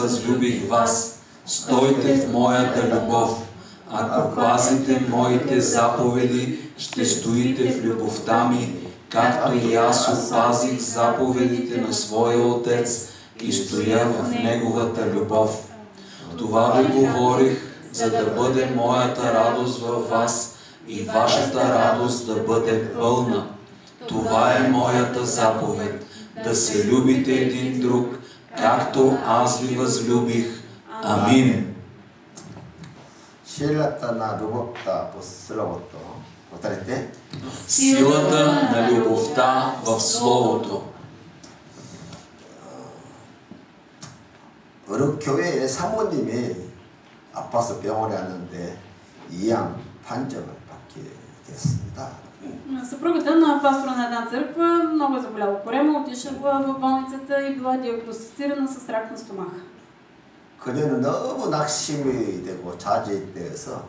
възлюбих вас. Стойте в моята любов. Ако пазите моите заповеди, ще стоите в любовта ми, както и аз опазих заповедите на своя Отец и стоя в Неговата любов. Това ви говорих, за да бъде моята радост във вас и вашата радост да бъде пълна. Това е моята заповед, да се любите един друг, както аз ви възлюбих. Амин. Силата на любовта в Словото. Повторете. Силата на любовта в Словото. 어느 교회의 사모님이 아파서 병원에 왔는데 이양 판정을 받게 됐습니다. Съпругата на пастора на една църква много е заболяла корема, отишла в болницата и била диагностицирана с рак на стомаха. 그녀는 너무 낙심이 되고 자제되어서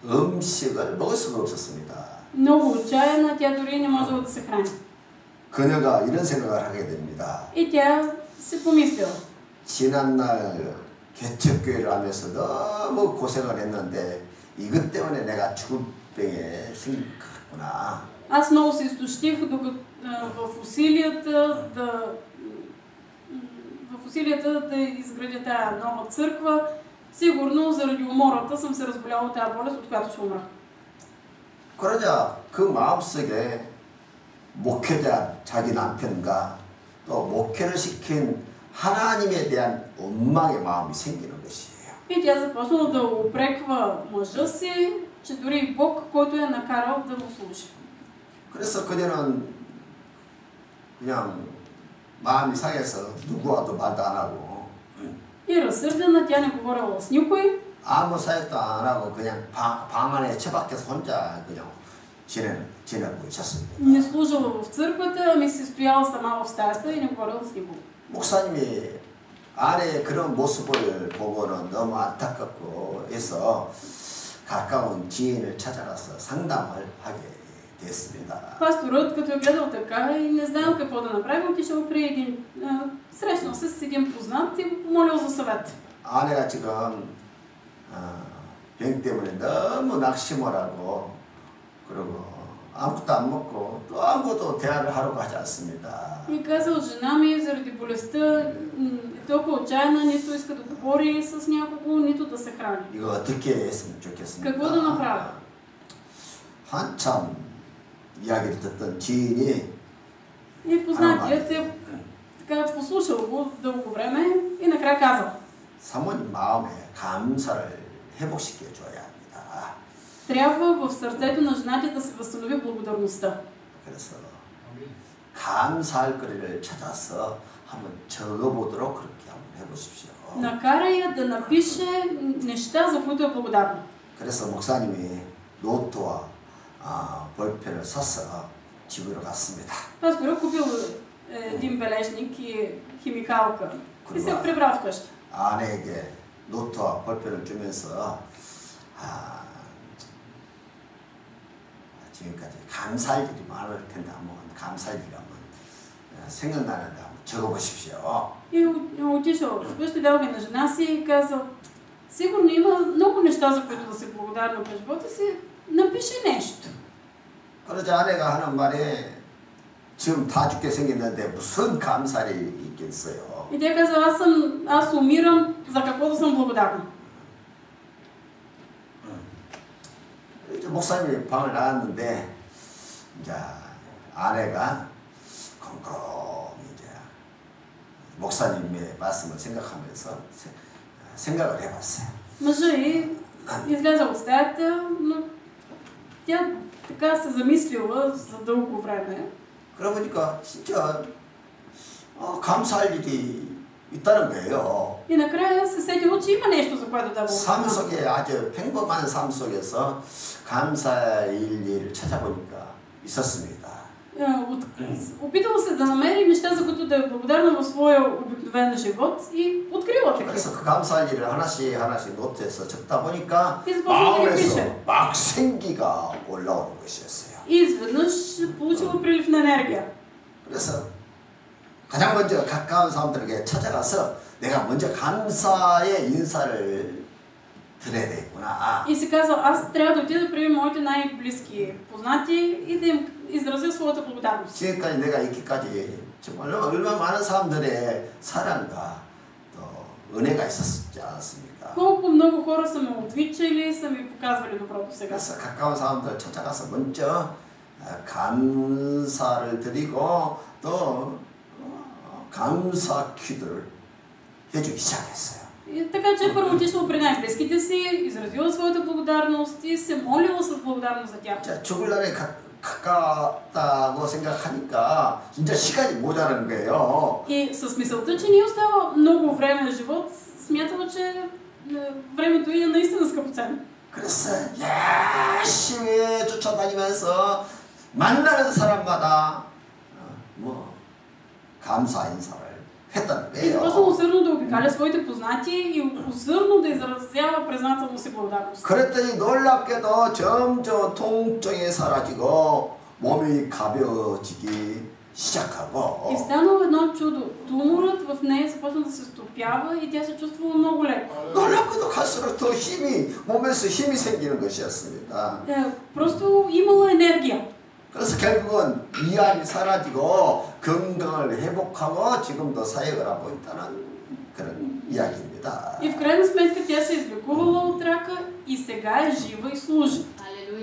음식을 먹을 수가 없었습니다. Много отчаяна, тя дори не можела да се храни. 그녀가 이런 생각을 하게 됩니다. И тя си помислила. 지난날 개척교회를 하면서 너무 고생을 했는데 이것 때문에 내가 죽을 병에 생겼구나. Аз много се изтощих в усилията да изградя тая нова църква. Сигурно заради умората съм се разболяла от тази болест, от която ще умра. 그러자 그 마음속에 목회자 자기 남편과 또 목회를 시킨 하나님에 대한 원망의 마음이 생기는 것이에요. И тя започнала да упреква мъжа си, че дори Бог, който е накарал да му служи. 그래서 그녀는 그냥 마음이 상해서 누구와도 말도 안 하고 И разсърдена, тя не говорила с никой. 아무 사역도 안 하고 그냥 방 안에 처박혀서 혼자 그냥 지내고 있었습니다. Не служила в църквата, ами си стояла сама в стаята и не говорила с никого. 목사님이 아내의 그런 모습을 보고는 너무 안타깝고 해서 가까운 지인을 찾아가서 상담을 하게 됐습니다. Пасторът, като е гледал така и не знаел какво да направи, отишъл при един, срещнал се с един познат и го помолил за съвет. 아내가 지금 병 때문에 너무 낙심을 하고 그리고 아무것도 안 먹고 또 아무것도 대화를 하려고 하지 않습니다. И казал, жена ми заради болестта е толкова отчаяна, нито иска да говори с някого, нито да се храни. 이거 어떻게 했으면 좋겠습니까? Какво да направя? 한참 이야기를 듣던 지인이 И познатият е така послушал го дълго време и накрая казал: 사모님 마음에 감사를 회복시켜 줘야 합니다. трябва в сърцето на жената да се възстанови благодарността. 그래서 감사할 거리를 찾아서 한번 적어보도록 그렇게 한번 해보십시오. Накара я да напише неща, за които е благодарна. 그래서 목사님이 노트와 볼펜을 사서 집으로 갔습니다. Пасторът купил един бележник и химикалка и се прибрал вкъщи. 아내에게 노트와 볼펜을 주면서 지금까지 감사할 일이 많을 텐데 한번 감사할 일이 한번 생각나는데 한번 적어보십시오. И отишъл вкъщи, дал ги на жена си и казал: сигурно има много неща, за които да се благодарна в живота си, напиши нещо. 그러자 아내가 하는 말에 지금 다 죽게 생겼는데 무슨 감사를 있겠어요. И тя каза: аз умирам, за какво да съм благодарна. 목사님이 방을 나왔는데 이제 아내가 컴컴히 이제 목사님의 말씀을 생각하면서 생각을 해봤어요. Мъжа ѝ изляза от стаята, но тя така се замислила за дълго време. 그러고 보니까 진짜 감사할 일이 있다는 거예요. И накрая се сетила, че има нещо, за което да 삶 благодарна. 속에 아주 평범한 삶 속에서 감사할 일을 찾아보니까 있었습니다. Опитала се да намери неща, за които да е благодарна в своя обикновен живот и открила такива. 그래서 그 감사할 일을 하나씩 하나씩 노트에서 적다 보니까 И започва да ги 마음에서 пише. 막 생기가 올라오는 것이었어요. И изведнъж получила прилив на енергия. 그래서 가장 먼저 가까운 사람들에게 찾아가서 내가 먼저 감사의 인사를 드려야 되겠구나. И си казал, аз трябва да отида да приема моите най-близки познати и да им изразя своята благодарност. 지금까지 내가 있기까지 정말 얼마나 많은 사람들의 사랑과 또 은혜가 있었지 않았습니까? Колко много хора са ме обичали, са ми показвали доброто сега. 그래서 가까운 사람들 찾아가서 먼저 감사를 드리고 또 감사 기도를 해주기 시작했어요. И така че първо отишла при най-близките си, изразила своята благодарност и се молила с благодарност за тях. 자, 죽을 날에 가깝다고 생각하니까 진짜 시간이 모자란 거예요. И с мисълта, че ни остава много време на живот, смятала, че времето ѝ е наистина скъпоценно. 그래서 열심히 쫓아다니면서 만나는 사람마다 뭐 감사 인사를 했다는 И започна 거예요. усърдно да обикаля своите познати и усърдно да изразява признателност си благодарност. 그랬더니 놀랍게도 점점 통증이 사라지고 몸이 가벼워지기 시작하고 И станало едно чудо. Туморът в нея започна да се стопява и тя се чувствала много леко. 놀랍게도 갈수록 더 몸에서 힘이 생기는 것이었습니다. Просто имала енергия. 그래서 결국은 위암이 사라지고 건강을 회복하고 지금도 사역을 하고 있다는 그런 이야기입니다. И в крайна сметка тя се излекувала от рака и сега е жива и служи.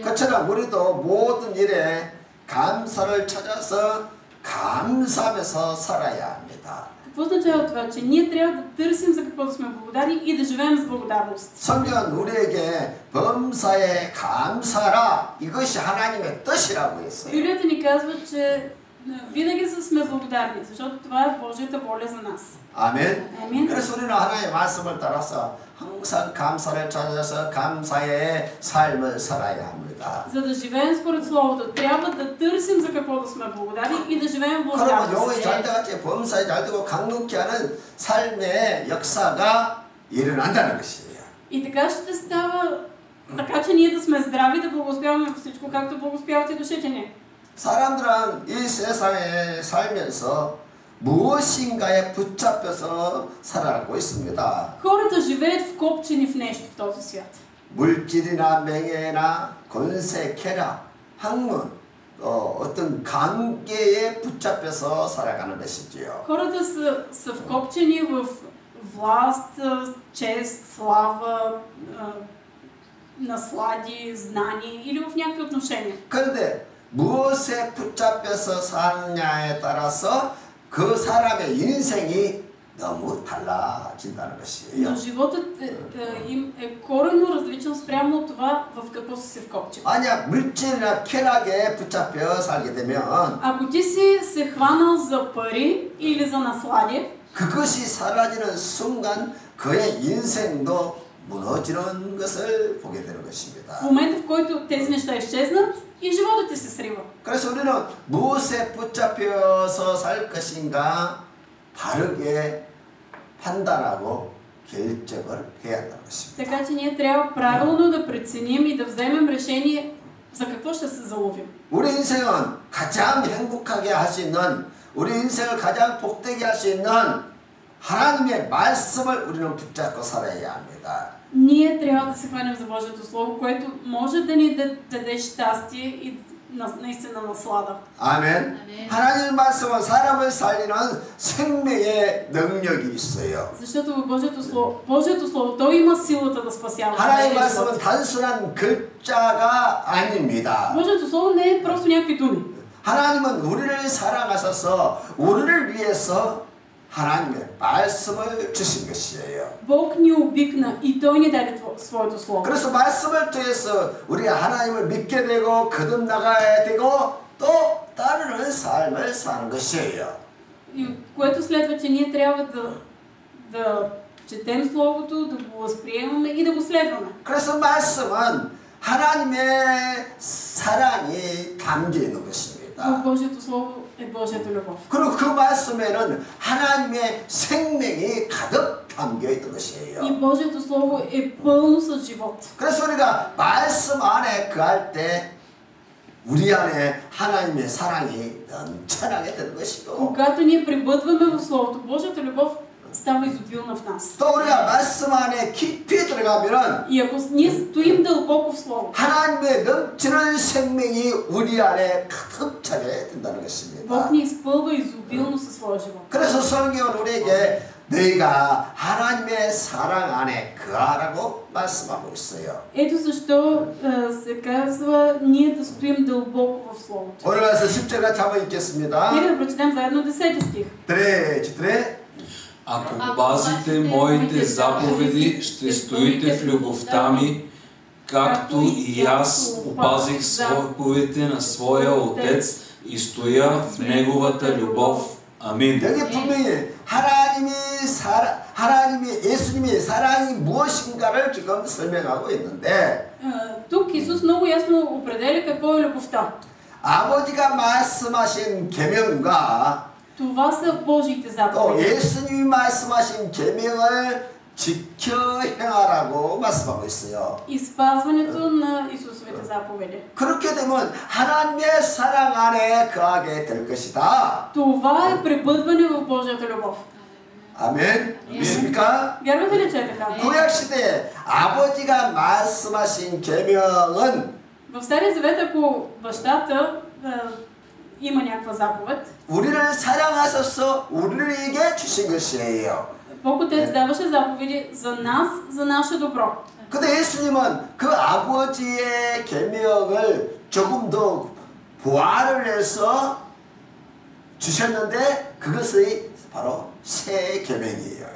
그처럼 우리도 모든 일에 감사를 찾아서 감사하면서 살아야 합니다. Какво означава това? Че ние трябва да търсим за какво да сме благодарни и да живеем с благодарност. 성경은 우리에게 범사에 감사라 이것이 하나님의 뜻이라고 했어요. Библията ни казва, че винаги сме благодарни, защото това е Божията воля за нас. 아멘. 아멘. 그래서 우리는 하나님의 말씀을 따라서 항상 감사를 찾아서 감사의 삶을 살아야 합니다. За да живеем според Словото, трябва да търсим за какво да сме благодарни и да живеем в 그러면 благодарност. 영혼이 잘 돼같이 범사에 잘 되고 강력히 하는 삶의 역사가 일어난다는 것이에요. И така ще става, така че ние да сме здрави, да благоуспяваме във всичко, както благоуспяват и душите ни. 사람들은 이 세상에 살면서 무엇인가에 붙잡혀서 살아가고 있습니다. Хората живеят вкопчени в нещо в този свят. 물질이나 명예나 권세, 쾌락, 학문, 어떤 관계에 붙잡혀서 살아가는 것이지요. Хората са вкопчени в власт, чест, слава, наслади, знание или в някакви отношения. 그런데 무엇에 붙잡혀서 사느냐에 따라서 그 사람의 인생이 너무 달라진다는 것이에요. Но животът им е коренно различен спрямо от това в какво си се вкопчил. 만약 물질이나 쾌락에 붙잡혀 살게 되면 Ако ти си се хванал за пари или за насладие, 그것이 사라지는 순간 그의 인생도 무너지는 것을 보게 되는 в 것입니다. момента в който тези неща изчезнат и животът ти се срива. 그래서 우리는 무엇에 붙잡혀서 살 것인가 바르게 판단하고 결정을 해야 한다는 것입니다. Така че ние трябва правилно да преценим и да вземем решение за какво ще се заловим. 우리 인생은 가장 행복하게 할 수 있는 우리 인생을 가장 복되게 할 수 있는 하나님의 말씀을 우리는 붙잡고 살아야 합니다. Ние трябва да се хванем за Божието Слово, което може да ни даде щастие и наистина наслада. 아멘. 하나님의 말씀은 사람을 살리는 생명의 능력이 있어요. Защото в Божието Слово, то има силата да спасява. 하나님의 말씀은 단순한 글자가 아닙니다. Божието Слово не е просто някакви думи. 하나님은 우리를 사랑하셔서 우리를 위해서 하나님의 말씀을 주신 것이에요. Бог ни обикна и Той ни даде своето Слово. 그래서 말씀을 통해서 우리가 하나님을 믿게 되고 거듭나가야 되고 또 따르는 삶을 사는 것이에요. И което следва, че ние трябва да четем Словото, да го възприемаме и да го следваме. 그래서 말씀은 하나님의 사랑이 담겨 있는 것입니다. В Божието Слово е Божията любов. 그리고 그 말씀에는 하나님의 생명이 가득 담겨 있는 것이에요. И Божието Слово е пълно с живот. 그래서 우리가 말씀 안에 거할 때 우리 안에 하나님의 사랑이 넘쳐나게 되는 것이고 Когато ние пребъдваме в Словото, Божията любов става изобилна в нас. 또 우리가 말씀 안에 깊이 들어가면은 И ако ние стоим дълбоко в Словото, 하나님의 넘치는 생명이 우리 안에 가득 차게 된다는 것입니다. Бог ни изпълва изобилно със своя живот. 그래서 성경은 우리에게 너희가 하나님의 사랑 안에 거하라고 말씀하고 있어요. Ето защо се казва ние да стоим дълбоко в Словото. 오늘 가서 10절 같이 한번 읽겠습니다. Нека да прочетем заедно 10 стих. 드레 Ако пазите моите заповеди, ще стоите в любовта ми, както и аз опазих заповедите на своя Отец и стоя в неговата любов. 아멘. 여기 분명히 예수님이 사랑이 무엇인가를 지금 설명하고 있는데 Тук Исус много ясно определя какво е любовта. 아버지가 말씀하신 계명과 Това са Божиите 또 заповеди. 예수님이 말씀하신 계명을 지켜 행하라고 말씀하고 있어요. И спазването на Исусовите заповеди. 그렇게 되면 하나님의 사랑 안에 거하게 될 것이다. Това е пребъдване в Божията любов. 아멘. 믿습니까? Вярвате ли, че е така? 구약 시대에 아버지가 말씀하신 계명은 В Стария завет, ако бащата има някаква заповед, 우리를 사랑하셔서 우리에게 주신 것이에요. Бог Отец даваше заповеди за нас, за наше добро. 근데 예수님은 그 아버지의 계명을 조금 더 보완을 해서 주셨는데 그것이 바로 새 계명이에요.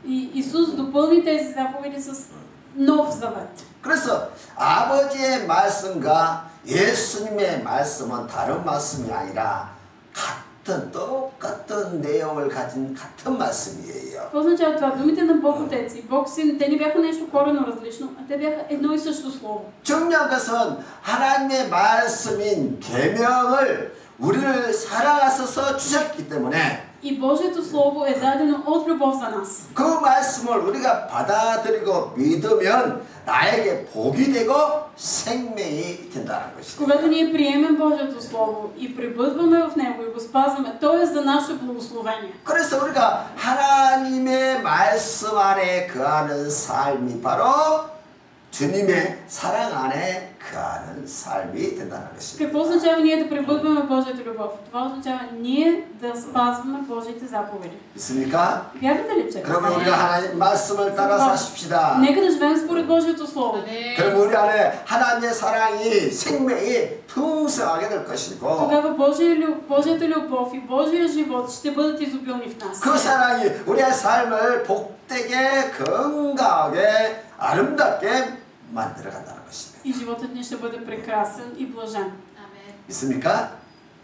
И Исус допълни тези заповеди с нов завет. 그래서 아버지의 말씀과 예수님의 말씀은 다른 말씀이 아니라 똑같은 내용을 가진 같은 말씀이에요. Какво означава това? Думите на Бог Отец и Бог Син, те не бяха нещо коренно различно, а те бяха едно и също слово. 중요한 것은 하나님의 말씀인 계명을 우리를 사랑하셔서 주셨기 때문에 И Божието Слово е дадено от любов за нас. 그 말씀을 우리가 받아들이고 믿으면 나에게 복이 되고 생명이 된다는 것이죠. Когато ние приемем Божието Слово и пребъдваме в него и го спазваме, то е за наше благословение. 그래서 우리가 하나님의 말씀 안에 거하는 삶이 바로 주님의 사랑 안에 거하는 삶이 된다는 것입니다. Какво означава ние да пребъдваме Божията любов? Това означава ние да спазваме Божиите заповеди. 믿습니까? Вярвате ли, че? 그러면 우리가 하나님 말씀을 따라 사십시다. Нека да живеем според Божието Слово. 그럼 우리 안에 하나님의 사랑이 생명이 풍성하게 될 것이고 Тогава Божията любов и Божия живот ще бъдат изобилни в нас. 그 사랑이 우리의 삶을 복되게 건강하게 아름답게 만들어 간다는 것입니다. И животът ни ще бъде прекрасен и блажен. 믿습니까?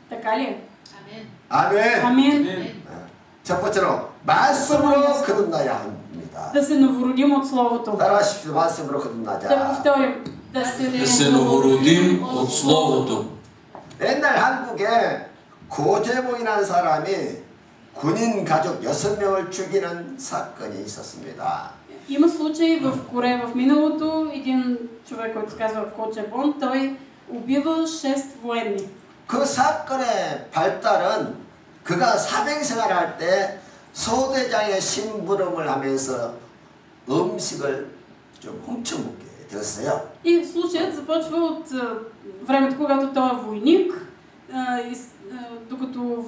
Така ли е? 아멘. Амин. 첫 번째로 말씀으로 거듭나야 합니다. Да се новородим от Словото. 따라하십시오. 말씀으로 Да 거듭나자. повторим. Да Да се се новородим от Словото. 옛날 한국에 고재봉이라는 사람이 군인 가족 6명을 죽이는 사건이 있었습니다. Има случай в Корея в миналото, един човек, който се казва Ко Чебон, той убива 6 военни. 그 사건의 발달은 그가 사병 생활할 때 소대장의 심부름을 하면서 음식을 좀 훔쳐먹게 되었어요. И случаят започва от времето, когато той е войник, докато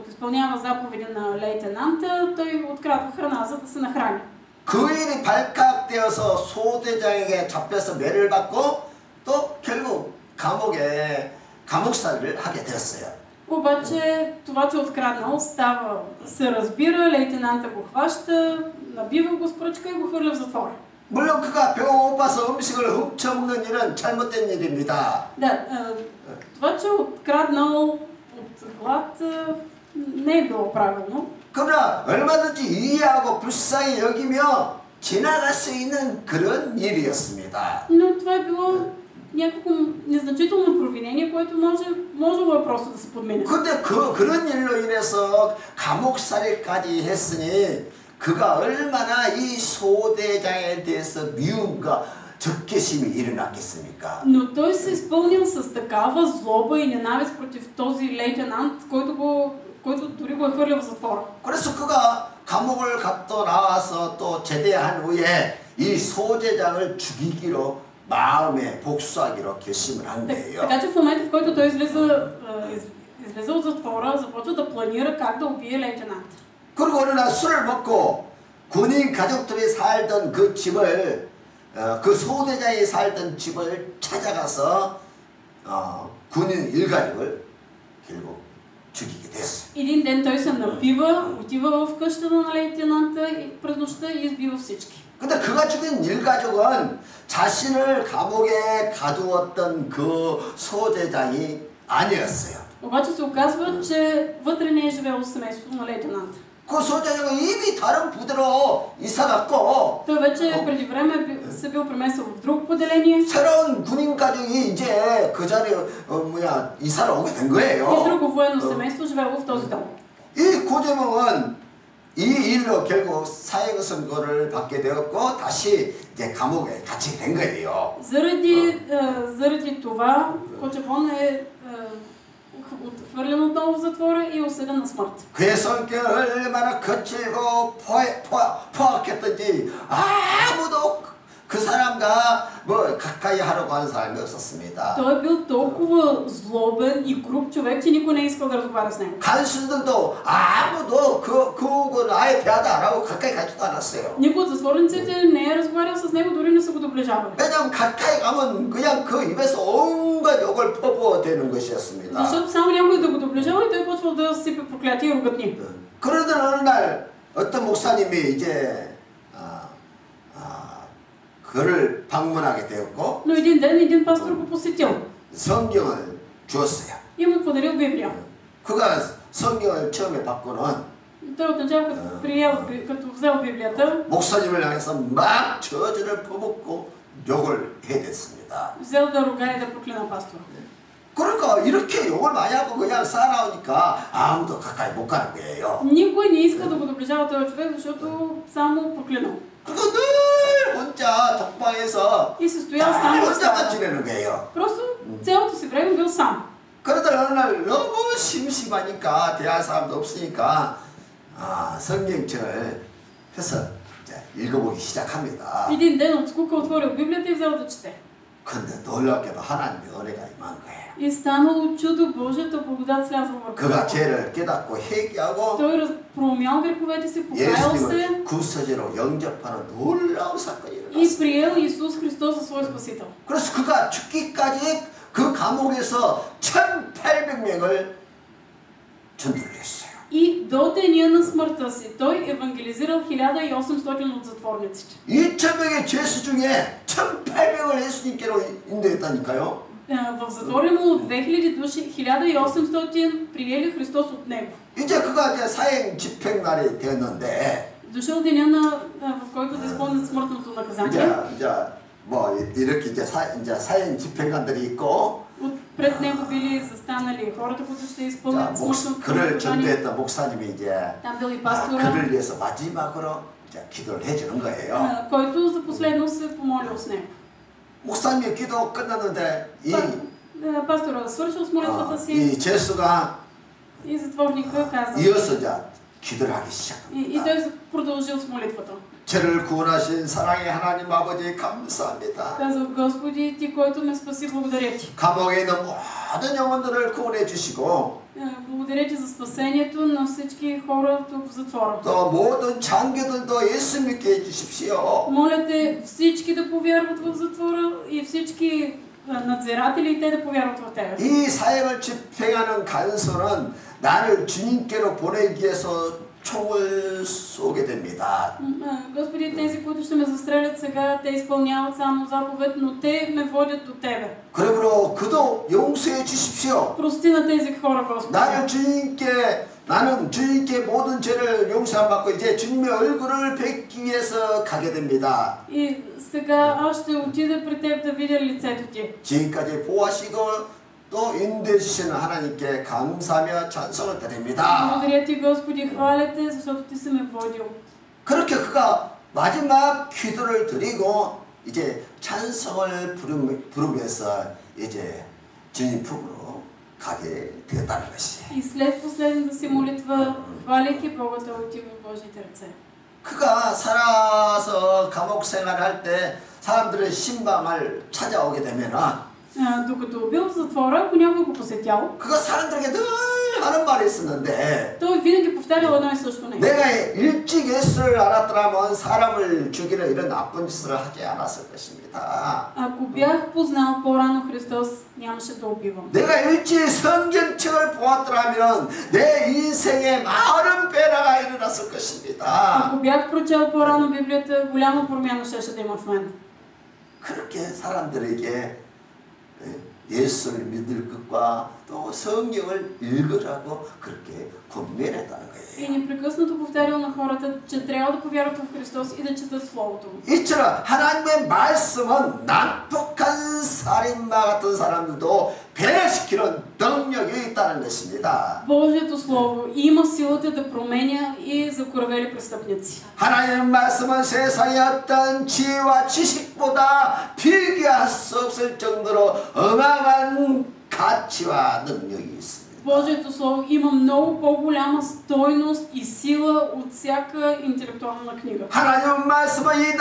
изпълнява заповеди на лейтенанта, той открадва храна, за да се нахрани. 그 일이 발각되어서 소대장에게 잡혀서 매를 받고 또 결국 감옥에 감옥살이를 하게 되었어요. Обаче това, че откраднал, се разбира, лейтенанта го хваща, набива го с пръчка и го хвърля в затвора. 물론 그가 배고파서 음식을 훔쳐먹는 일은 잘못된 일입니다. Да, това, че откраднал от глад, не е било правилно. 그러나 얼마든지 이해하고 불쌍히 여기며 지나갈 수 있는 그런 일이었습니다. Но това е било някакво незначително провинение, което можело е просто да се подмине. 근데 그런 일로 인해서 감옥살이까지 했으니 그가 얼마나 이 소대장에 대해서 미움과 적개심이 일어났겠습니까? Но той се изпълнил с такава злоба и ненавист против този лейтенант, който дори го е хвърлял в затвора. 그래서 그가 감옥을 갔다 나와서 또 제대한 후에 이 소제장을 죽이기로 마음에 복수하기로 결심을 한 거예요. Така че в момента, в който той излиза от затвора, започва да планира как да убие лейтенант. 그리고 어느 날 술을 먹고 군인 가족들이 살던 그 집을 그 소대장이 살던 집을 찾아가서 군인 일가족을 결국 죽이게 됐어요. Един ден той се напива, отива в къщата на лейтенанта през нощта и избива всички. 근데 그가 죽인 일가족은 자신을 감옥에 가두었던 그 소대장이 아니었어요. Обаче се оказва, че вътре не е живело семейството на лейтенанта. 그 소대장은 이미 다른 부대로 이사갔고 Той вече преди време се бил преместил в друго поделение. 새로운 군인 가족이 이제 그 자리에 이사를 오게 된 거예요. И друго военно семейство живело в този дом. 이 고재몽은 이 일로 결국 사형 선고를 받게 되었고 다시 이제 감옥에 갇히게 된 거예요. Заради това Кочевон е отхвърлен отново в затвора и осъден на смърт. 그의 성격을 얼마나 거칠고 포악했던지 아무도 그 사람과 뭐 가까이 하려고 하는 사람이 없었습니다. Той е бил толкова злобен и груб човек, че никой не е искал да разговаря с него. 간수들도 아무도 그걸 아예 대화도 안 하고 가까이 가지도 않았어요. Никой от затворниците не е разговарял с него, дори не са го доближавали. 왜냐하면 가까이 가면 그냥 그 입에서 온갖 욕을 퍼부어대는 것이었습니다. Защото само някой да го доближава и той почвал да сипе проклятия и ругатни. 그러던 어느 날 어떤 목사님이 이제 그를 방문하게 되었고 Но един ден един пастор го посетил 성경을 주었어요. и му подарил Библия. 그가 성경을 처음에 받고는 Той отначало като взел Библията, 목사님을 향해서 막 저주를 퍼붓고 욕을 해댔습니다. взел да ругае и да проклина пастора. 그러니까 이렇게 욕을 많이 하고 그냥 살아오니까 아무도 가까이 못 가는 거예요. Никой не иска да го доближава този човек, защото само проклинал. 그리고 늘 혼자 독방에서 И се стоял сам в 혼자만 стаята. 지내는 거예요. Просто цялото си време бил сам. 그러다 어느 날 너무 심심하니까 대할 사람도 없으니까 성경책을 펴서 읽어보기 시작합니다. Един ден от скука отворил Библията и взел да чете. 근데 놀랍게도 하나님의 은혜가 임한 거예요. И станало чудо, Божията благодат слязла върху 그가 него. 죄를 깨닫고 회개하고 Той проумял греховете си, покаял се 예수님을 구세주로 영접하는 놀라운 사건이 и 일어났어요. приел Исус Христос за свой Спасител. 그래서 그가 죽기까지 그 감옥에서 1800명을 전도를 했어요. И до деня на смъртта си той евангелизирал 1800 от затворниците. 2000명의 죄수 중에 1800을 예수님께로 인도했다니까요. В затвора му от 2000 души 1800 приели Христос от него. 이제 그가 이제 사형 집행 날이 되었는데 Дошъл деня в който да изпълнят смъртното наказание. 이제 뭐 이렇게 이제 사형 집행관들이 있고 Пред него били застанали хората, които ще изпълнят смъртното 그를 наказание. 전도했던 목사님이 이제 Там бил и пастора, 그를 위해서 마지막으로 이제 기도를 해주는 거예요. който за последно се помолил с него. 목사님의 기도 끝났는데 Пастора свършил с молитвата си 이 죄수가 и затворника каза. 이어서 이제 기도를 하기 И 시작합니다. той продължил с молитвата. 저를 구원하신 사랑의 하나님 아버지 감사합니다. Каза: Господи, ти, който ме спаси, благодаря ти. 감옥에 있는 모든 영혼들을 구원해 주시고 Благодаря ти за спасението на всички хора тук в затвора. 또 모든 장교들도 예수 믿게 해 주십시오. Моля те всички да повярват в затвора и всички надзиратели и те да повярват в тебе. 이 사역을 집행하는 간수는 나를 주님께로 보내기 위해서 총을 쏘게 됩니다. Господи, тези, които ще ме застрелят сега, те изпълняват само заповед, но те ме водят до тебе. 그러므로 그도 용서해 주십시오. Прости на тези хора, Господи. 나는 주님께 모든 죄를 용서함 받고 이제 주님의 얼굴을 뵙기 위해서 가게 됩니다. И сега аз ще отида при теб да видя лицето ти. 지금까지 보호하시고 또 인도해 주시는 하나님께 감사하며 찬송을 드립니다. Благодаря ти, Господи, хваля те, защото ти си ме водил. 그렇게 그가 마지막 기도를 드리고 이제 찬송을 부르면서 이제 진입품으로 가게 되었다는 것이. И след последната си молитва, хваляйки Бога, той отива в Божиите ръце. 그가 살아서 감옥 생활할 때 사람들의 신방을 찾아오게 되면은 Докато бил в затвора, ако някой го посетял, 그가 사람들에게 늘 하는 말이 있었는데 той винаги повтарял едно и също нещо. 내가 일찍 예수를 알았더라면 사람을 죽이는 이런 나쁜 짓을 하지 않았을 것입니다. Ако бях познал по-рано Христос, нямаше да убивам. 내가 일찍 성경책을 보았더라면 내 인생에 많은 변화가 일어났을 것입니다. Ако бях прочел по-рано Библията, голяма промяна щеше да има в мен. 그렇게 사람들에게 예수를 믿을 것과 또 성경을 읽으라고 그렇게 권면했다는 거예요. И непрекъснато повтарял на хората, че трябва да повярват в Христос и да четат Словото. 이처럼 하나님의 말씀은 난폭한 살인마 같은 사람들도 배신시키는 능력이 있다는 것입니다. Божието Слово има силата да променя и закоравели престъпници. 하나님의 말씀은 세상의 어떤 지혜와 지식보다 비교할 수 없을 정도로 어마어마한 가치와 능력이 있습니다. Божието Слово има много по-голяма стойност и сила от всяка интелектуална книга. 하나님의 말씀은 이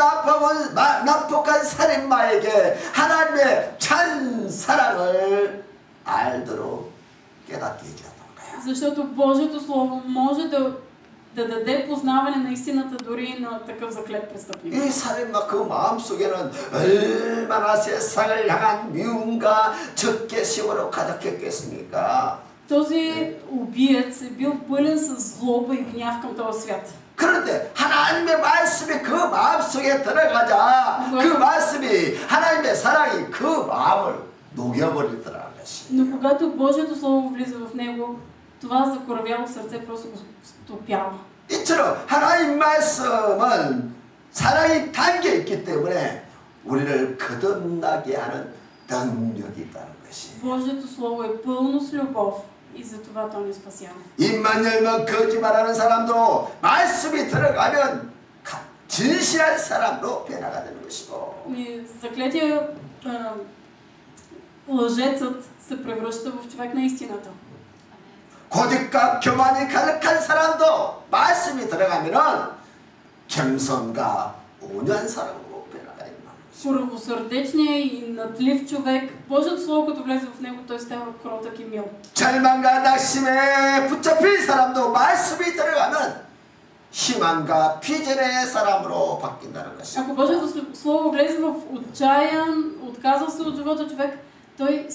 난폭한 살인마에게 하나님의 참 사랑을 알도록 깨닫게 해주었던 거예요. Защото Божието Слово може да даде познаване на истината дори на такъв заклет престъпник. 이 살인마 그 마음속에는 얼마나 세상을 향한 미움과 적개심으로 가득했겠습니까? Този убиец е бил пълен с злоба и гняв към този свят. 그런데 하나님의 말씀이 그 마음속에 들어가자 그 말씀이 하나님의 사랑이 그 마음을 녹여버리더라는 것이. Но когато Божието Слово влиза в него, това закоравяло сърце просто го стопява. 이처럼 하나님 말씀은 사랑이 담겨 있기 때문에 우리를 거듭나게 하는 능력이 있다는 것이. Божието Слово е пълно с любов и затова то ни спасява. 입만 열면 거짓말하는 사람도 말씀이 들어가면 진실한 사람으로 변화가 되는 것이고. И заклетия лъжецът се превръща в човек на истината. 고집과 교만이 가득한 사람도 말씀이 들어가면은 겸손과 온유한 사람으로 변화가 있는 것이고. Първосърдечният и надлив човек, Божието Слово, като влезе в него, той става кротък и мил. 절망과 낙심에 붙잡힌 사람도 말씀이 들어가면 희망과 비전의 사람으로 바뀐다는 것이고. Ако Божието Слово влезе в отчаян, отказал се от живота човек, той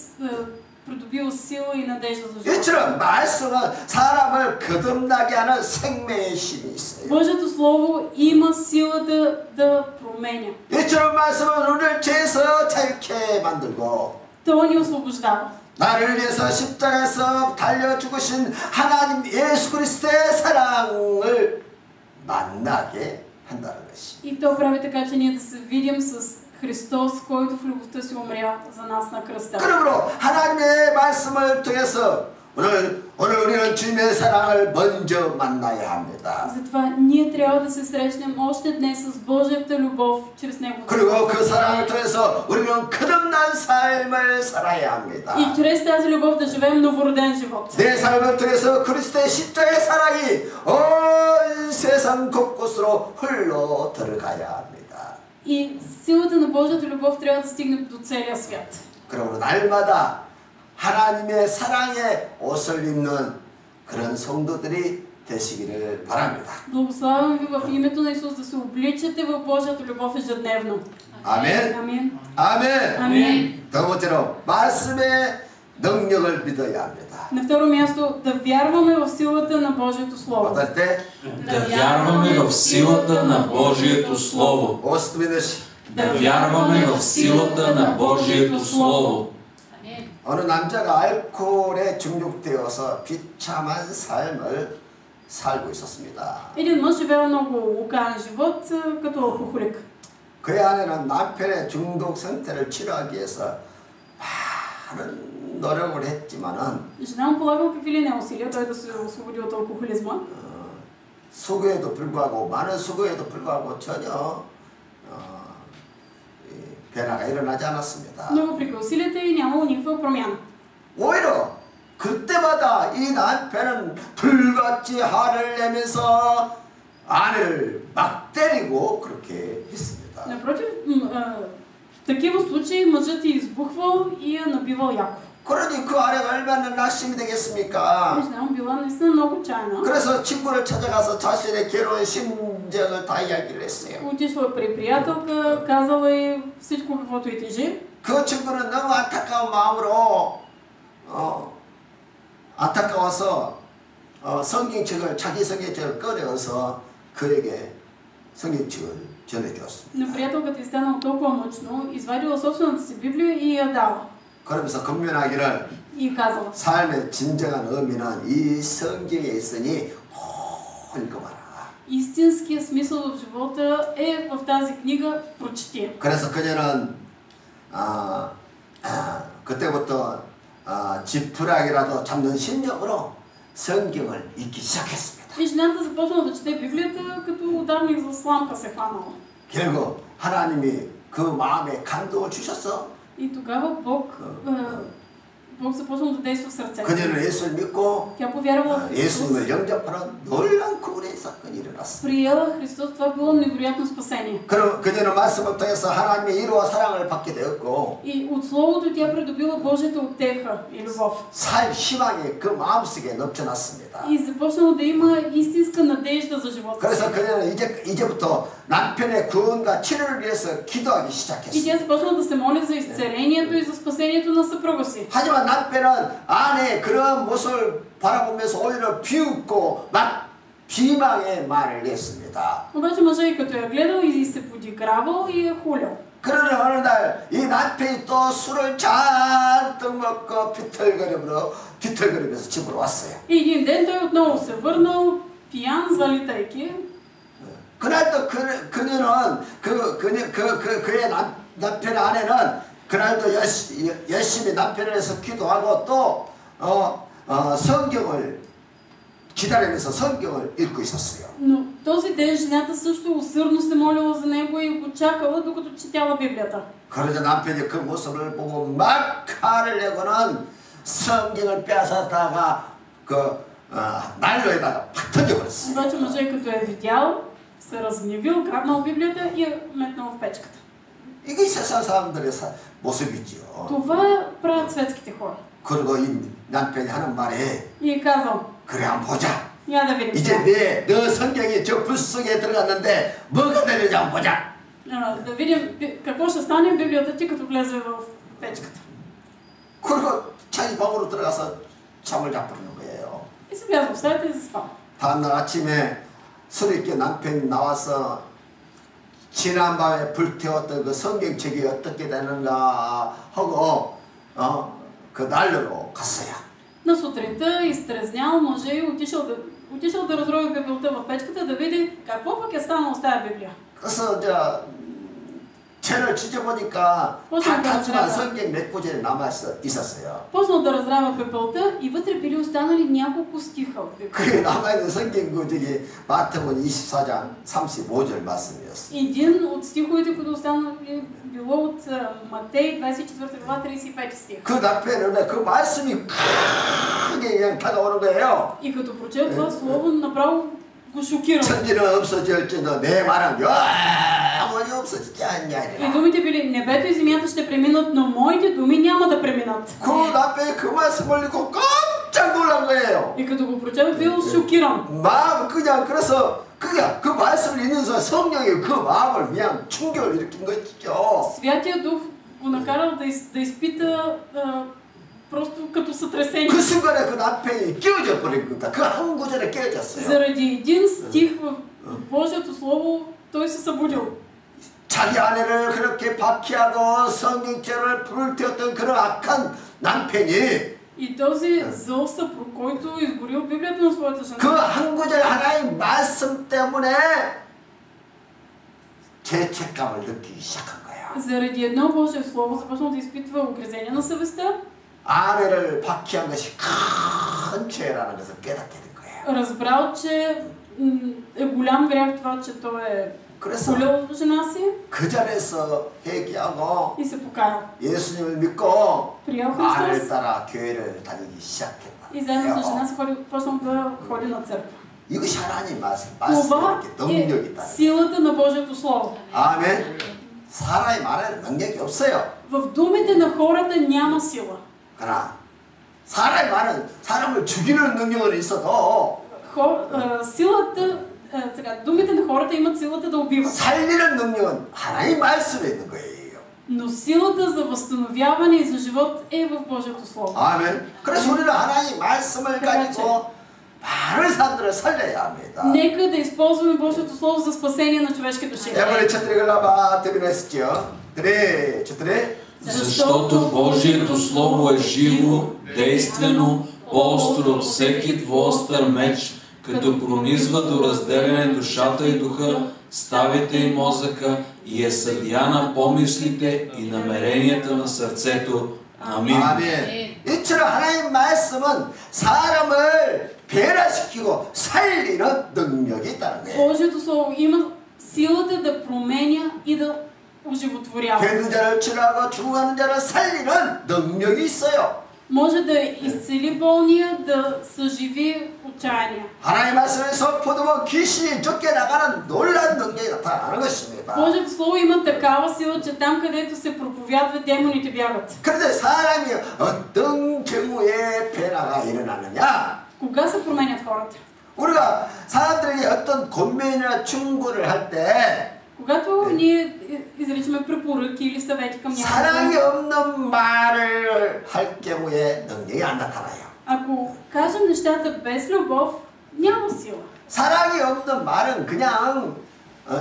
придобива сила и надежда за живота. 이처럼 말씀은 사람을 거듭나게 하는 생명의 힘이 있어요. Божието Слово има силата да променя. 이처럼 말씀은 우리를 죄에서 자유케 만들고 То ни освобождава. 나를 위해서 십자가에서 달려 죽으신 하나님 예수 그리스도의 사랑을 만나게 한다는 것이. И то прави така, че ние да се видим с Христос, който в любовта си умря за нас на кръста. 그러므로 하나님의 말씀을 통해서 오늘 우리는 주님의 사랑을 먼저 만나야 합니다. Затова ние трябва да се срещнем още днес с Божията любов чрез Неговата. 그리고 그 사랑을 통해서 우리는 거듭난 삶을 살아야 합니다. И чрез тази любов да живеем новороден живот. 내 삶을 통해서 그리스도의 십자가의 사랑이 온 세상 곳곳으로 흘러 들어가야 합니다. И силата на Божията любов трябва да стигне до целия свят. 그러므로 날마다 하나님의 사랑의 옷을 입는 그런 성도들이 되시기를 바랍니다. Благославям ви в името на Исус да се обличате в Божията любов ежедневно. 아멘. Амин. 아멘. Амин. 두 번째로 말씀의 능력을 믿어야 합니다. На второ място, да вярваме в силата на Божието Слово. 어떨 때? Да вярваме в силата на Божието Слово. 옷도 믿으시. Да вярваме в силата на Божието Слово. 어느 남자가 알코올에 중독되어서 비참한 삶을 살고 있었습니다. Един мъж живеел много окаян живот като алкохолик. 그의 아내는 남편의 중독 상태를 치료하기 위해서 많은 노력을 했지만은 Жена му полагала какви ли не усилия той да се освободи от алкохолизма. 수고에도 불구하고 많은 수고에도 불구하고 전혀 변화가 일어나지 않았습니다. Но въпреки усилията и нямало никаква промяна. 오히려 그때마다 이 남편은 불같이 화를 내면서 아내를 막 때리고 그렇게 했습니다. Напротив, в такива случаи мъжът е избухвал и я набивал яко. 그러니 그 아내가 얼마나 낙심이 되겠습니까? Жена му била наистина много отчаяна. 그래서 친구를 찾아가서 자신의 괴로운 심정을 다 이야기를 했어요. Отишла при приятелка, казала й всичко каквото й тежи. 그 친구는 너무 안타까운 마음으로 안타까워서 성경책을 자기 성경책을 꺼내어서 그에게 성경책을 전해주었습니다. Но приятелката й станала толкова мъчно, извадила собствената си Библия и я дала. 그러면서 금면하기를 И казала: 삶의 진정한 의미는 이 성경에 있으니 읽어봐라. истинският смисъл в живота е в тази книга, прочети. 그래서 그녀는 그때부터 지푸라기라도 잡는 심정으로 성경을 읽기 시작했습니다. И жената започнала да чете Библията, като ударник за сламка се хванала. 결국 하나님이 그 마음에 감동을 주셨어. И тогава Бог започнал да действа в сърцето. 그녀는 예수를 믿고 Тя повярвала в Христос. 예수님을 영접하는 놀라운 구원의 사건이 일어났습니다. Приела Христос, това било невероятно спасение. 그럼 그녀는 말씀을 통해서 하나님의 이루와 사랑을 받게 되었고 И от Словото тя придобила Божията утеха и любов. 살 희망이 그 마음속에 넘쳐났습니다. И започнала да има истинска надежда за живота. 그래서 그녀는 이제부터 남편의 구원과 치료를 위해서 기도하기 И 시작했습니다. тя започнала да се моли за изцелението и за спасението на съпруга си. 하지만 남편은 아내의 그런 모습을 바라보면서 오히려 비웃고 막 비방의 말을 했습니다. Обаче мъжът и като я гледал и се подигравал и я хулял. 그러나 어느 날 이 남편이 또 술을 잔뜩 먹고 비틀거리면서 집으로 왔어요. И един ден той отново се върнал пиян, залитайки. 그날 또 그녀는 그의 남편의 아내는 그날도 열심히 남편을 위해서 기도하고 또 성경을 기다리면서 성경을 읽고 있었어요. Но този ден жената също усърдно се молила за него и го чакала, докато четяла Библията. 그러자 남편이 그 모습을 보고 막 화를 내고는 성경을 빼앗았다가 난로에다가 팍 던져버렸어요. Обаче мъжът като е видял, се разгневил, грабнал Библията и я метнал в печката. 이게 세상 사람들의 모습이죠. Това правят светските хора. 그리고 이 남편이 하는 말에 И е казал: 그래 한번 보자. я да видим. 이제 너 성경이 저 불 속에 들어갔는데 뭐가 되는지 한번 보자. Да видим какво ще стане в Библията ти, като влезе в печката. 그리고 자기 방으로 들어가서 잠을 자버리는 거예요. И се влязъл в стаята и заспал. 다음날 아침에 술있게 남편이 나와서 지난밤에 불태웠던 그 성경책이 어떻게 되는가 하고 그 난로로 갔어요. На сутринта изтрезнял мъжа и отишъл да разрови Библията в печката, да види какво пък е станало с тая Библия. 그래서 채를 찢어보니까 탔지만 성경 몇 구절이 남아있었어요. Почнал да разравя пепелта и вътре били останали няколко стиха от Библията. 그 남아있는 성경 구절이 마태복음 24장 35절 말씀이었어요. Един от стиховете, които останали, било от Матей 24 глава 35 стих. 그 남편은 그 말씀이 크게 그냥 다가오는 거예요. И като прочел това слово, направо го шокирало. 천지는 없어질지도 내 말은 영원히 없어지지 않냐. И думите били: небето и земята ще преминат, но моите думи няма да преминат. 그 남편이 그 말씀을 읽고 깜짝 놀란 거예요. И като го прочел, бил шокиран. 마음 그래서 그 말씀을 읽는 순간 성령이 그 마음을 그냥 충격을 일으킨 것이죠. Святия Дух го накарал да изпита просто като сътресение. 그 순간에 그 남편이 깨어져 버린 겁니다. 그 한 구절에 깨어졌어요. Заради един стих в Божието Слово той се събудил. 자기 아내를 그렇게 박해하고 성경책을 불태웠던 그런 악한 남편이 И този зъл съпруг, който изгорил Библията на своята жена, 그 한 구절 하나의 말씀 때문에 죄책감을 느끼기 시작한 거야. заради едно Божие Слово започнал да изпитва угризение на съвестта. 아내를 박해한 것이 큰 죄라는 것을 깨닫게 된 거예요. Разбрал, че е голям грях това, че той е 그래서 хулил жена си 그 자리에서 회개하고 и се покаял. 예수님을 믿고 Приел 아내를 Христос 따라 교회를 다니기 시작했다. и заедно с жена си почнал да ходи на църква. 이것이 하나님 말씀, Това 말씀의 е 능력이다. силата на Божието Слово. 아멘. 사람의 말에는 능력이 없어요. В думите на хората няма сила. 그러나 사람의 말은 사람을 죽이는 능력은 있어도 Силата, сега, думите на хората имат силата да убиват. 살리는 능력은 하나님 말씀에 있는 거예요. Но силата за възстановяване и за живот е в Божието Слово. 아멘. 그래서 우리는 하나님 말씀을 가지고 많은 사람들을 살려야 합니다. Нека да използваме Божието Слово за спасение на човешки души. 이번에 четири глава термин했었죠. Три, четири. Защото Божието Слово е живо, действено, по-остро от всеки двуостър меч, като пронизва до разделяне душата и духа, ставите и мозъка и е съдия на помислите и намеренията на сърцето. Амин. 아멘. 이처럼 하나님 말씀은 사람을 변화시키고 살리는 능력이 있다는 거예요. Божието Слово има силата да променя и да оживотворява. 병든 자를 치료하고 죽어가는 자를 살리는 능력이 있어요. Може да изцели болния, да съживи отчаяния. 하나님 말씀에서 포도원 귀신이 쫓겨나가는 놀라운 능력이 나타나는 것입니다. Божието Слово има такава сила, че там, където се проповядва, демоните бягат. 그런데 사람이 어떤 경우에 변화가 일어나느냐? Кога се променят хората? 우리가 사람들에게 어떤 권면이나 충고를 할 때 Когато ние изричаме препоръки или съвети към 사랑이 някого, 없는 말을 할 경우에 능력이 안 나타나요. ако кажем нещата без любов, няма сила. 사랑이 없는 말은 그냥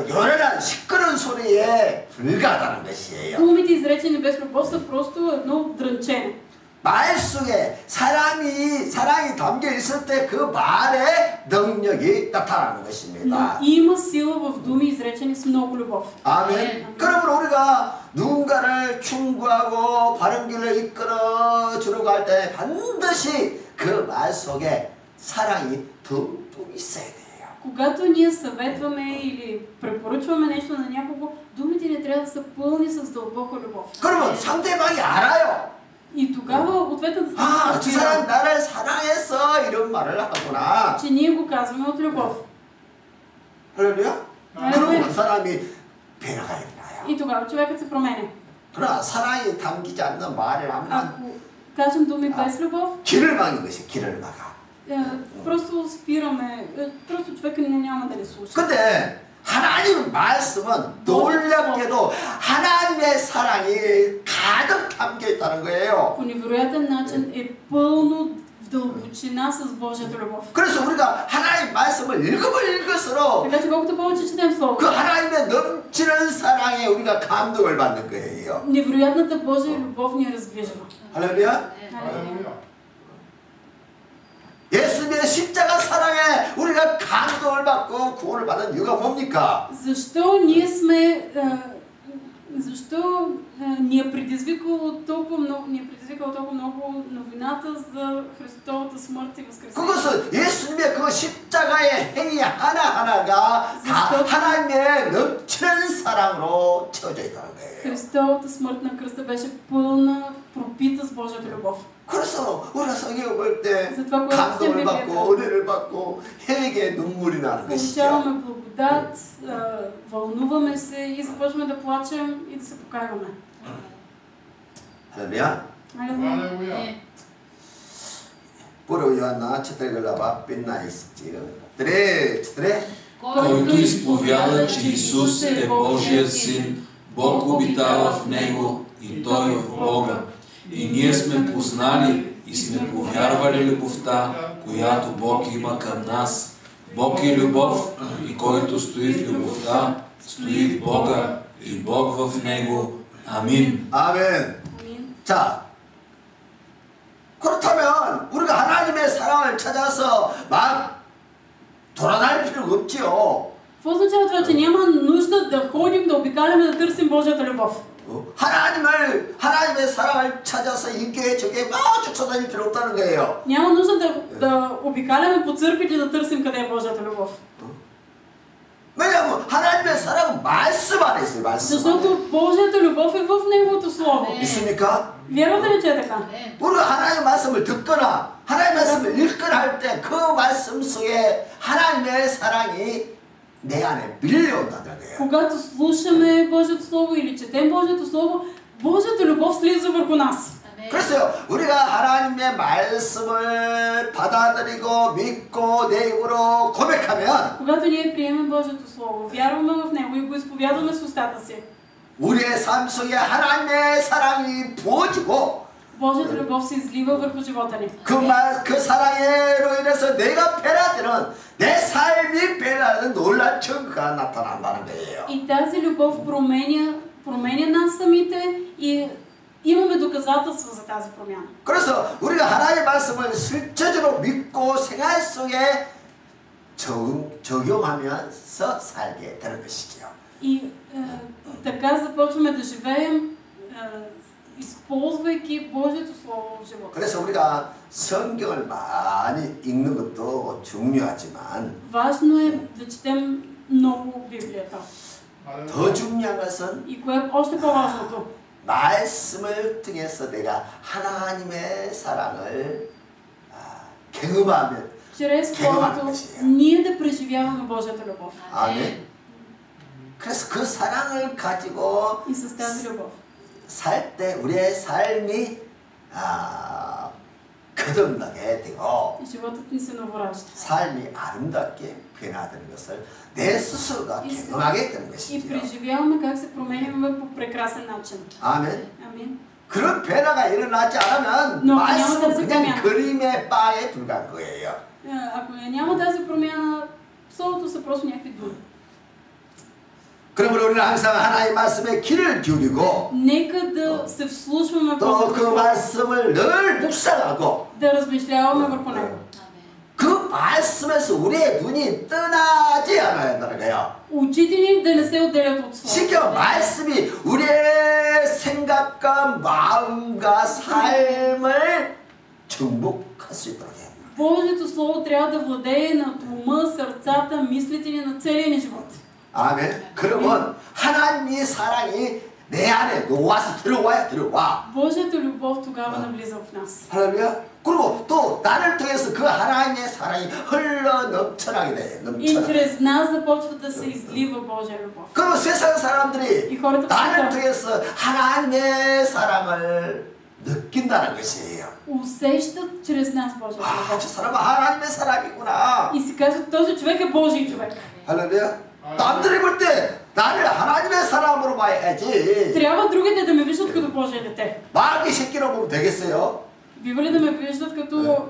요란한 시끄러운 소리에 불과하다는 것이에요. Думите, изречени без любов, са просто едно дрънчене. 말 속에 사랑이 담겨 있을 때 그 말에 능력이 나타나는 Но 것입니다. има сила в думи, изречени с много любов. 아멘. 그러므로 우리가 누군가를 충고하고 바른 길을 이끌어 주려고 할 때 반드시 그 말 속에 사랑이 듬뿍 있어야 돼요. Когато ние съветваме или препоръчваме нещо на някого, думите не трябва да са пълни с дълбока любов. 그러면 상대방이 알아요. И тогава ответната 아, 저 страна 사람 나를 사랑했어 이런 말을 하구나. че ние го казваме от любов. 할렐루야? 그러면 그 사람이 변화가 일어나요. И тогава човекът се променя. 그러나 사랑이 담기지 않는 말을 하면 Ако кажем думи без любов, 길을 막는 것이 길을 막아. просто спираме, просто човека няма да ни слуша. 근데 하나님 말씀은 놀랍게도 하나님의 사랑이 가득 담겨 있다는 거예요. По невероятен начин е пълно в дълбочина с Божията любов. 그래서 우리가 하나님 말씀을 읽으면 읽을수록 Така че колкото повече четем 그 Словото, 하나님의 넘치는 사랑에 우리가 감동을 받는 거예요. невероятната Божия любов ни раздвижва. 할렐루야? Алелуя. 예수님의 십자가 사랑에 우리가 감동을 받고 구원을 받은 이유가 뭡니까? Защо ние сме, защо ни е предизвикало толкова много новината за Христовата смърт и възкресение? 그것은 예수님의 그 십자가의 행위 하나하나가 다 하나님의 넘치는 사랑으로 채워져 있다는 거예요. Христовата смърт на кръста беше пълна, пропита с Божията любов. 그래서 우리가 성경을 볼 때 затова 감동을 받고 은혜를 받고 회개의 눈물이 나는 것이죠. получаваме благодат, вълнуваме се и започваме да плачем и да се покайваме. 할렐루야. Алелуя. Първо Йоанна 4 глава 15 стих. Тре. Който изповяда, че Исус е Божият Син, Бог обитава в Него и Той в Бога. И ние сме познали и сме повярвали любовта, която Бог има към нас. Бог е любов и който стои в любовта, стои в Бога и Бог в Него. Амин. 아멘. 자, 그렇다면 우리가 하나님의 사랑을 찾아서 막 돌아다닐 필요가 없지요. Какво означава това, че няма нужда да ходим, да обикаляме, да търсим Божията любов? 하나님의 사랑을 찾아서 인교에 저게 막 쫓아다닐 필요 없다는 거예요. Няма нужда да обикаляме по църквите, да търсим къде е Божията любов. 왜냐하면 하나님의 사랑은 안에 있어요. 말씀 안에. Защото Божията любов е в Неговото Слово. 있습니까? Вярвате ли, че е така? 우리가 하나님의 말씀을 듣거나 하나님의 말씀을 읽거나 할 때 그 말씀 속에 하나님의 사랑이 내 안에 밀려온다는 거예요. Когато слушаме Божието Слово или четем Божието Слово, Божията любов слиза върху нас. 그래서 우리가 하나님의 말씀을 받아들이고 믿고 내 입으로 고백하면 Когато ние приемем Божието Слово, вярваме в него и го изповядваме с устата си, 우리의 삶 속에 하나님의 사랑이 부어지고 Божията любов се излива върху живота ни. 그 사랑으로 인해서 내가 변화되는 내 삶이 변화되는 놀라운 증거가 나타난다는 거예요. И тази любов променя нас самите и имаме доказателства за тази промяна. 그래서 우리가 하나님의 말씀을 실제적으로 믿고 생활 속에 적용하면서 살게 되는 것이죠. И така започваме да живеем, използвайки Божието Слово в живота. 그래서 우리가 성경을 많이 읽는 것도 중요하지만 Важно е да четем много Библията. 더 중요한 것은 И кое е още по-важното? 말씀을 통해서 내가 하나님의 사랑을 경험하면 Чрез Словото ние да преживяваме Божията любов. 아멘. 그래서 그 사랑을 가지고 И с тази любов 살 때 우리의 삶이 거듭나게 되고 животът ни се новоражда. 삶이 아름답게 변화되는 것을 내 스스로가 경험하게 되는 И 것이죠. преживяваме как се променяме по прекрасен начин. 아멘. Амин. 그런 변화가 일어나지 않으면 Но 말씀은 няма 그냥 тази 그림의 빵에 불과한 거예요. Ако няма тази промяна, Словото са просто някакви думи. 그러므로 우리는 항상 하나님의 말씀에 귀를 기울이고 Нека да се вслушваме в 또 Божието 그 Слово, 말씀을 늘 묵상하고 да размишляваме върху него. 그 말씀에서 우리의 눈이 떠나지 않아야 한다는 거예요. Очите ни да не се отделят от 실제로 Словото. 말씀이 우리의 생각과 마음과 삶을 정복할 수 있도록 해요. Божието Слово трябва да владее над ума, сърцата, мислите ни, на целия ни живот. 아멘. 그러면 하나님의 사랑이 내 안에 놓아서 들어와. Божията любов тогава навлиза в нас. 할렐루야. 그리고 또 나를 통해서 그 하나님의 사랑이 흘러 넘쳐나게 돼. И 넘쳐나. чрез нас започва да се излива Божия любов. 그리고 세상 И 사람들이 хората в 나를 света 통해서 하나님의 사랑을 느낀다는 것이에요. усещат чрез нас Божия 아, любов. 저 사람은 하나님의 사람이구나. И си казват, този човек е Божий човек. 할렐루야. 남들이 볼 때 나를 하나님의 사람으로 봐야지. Трябва другите да ме виждат като Божие дете. 마귀 새끼로 보면 되겠어요? Бива ли да ме виждат като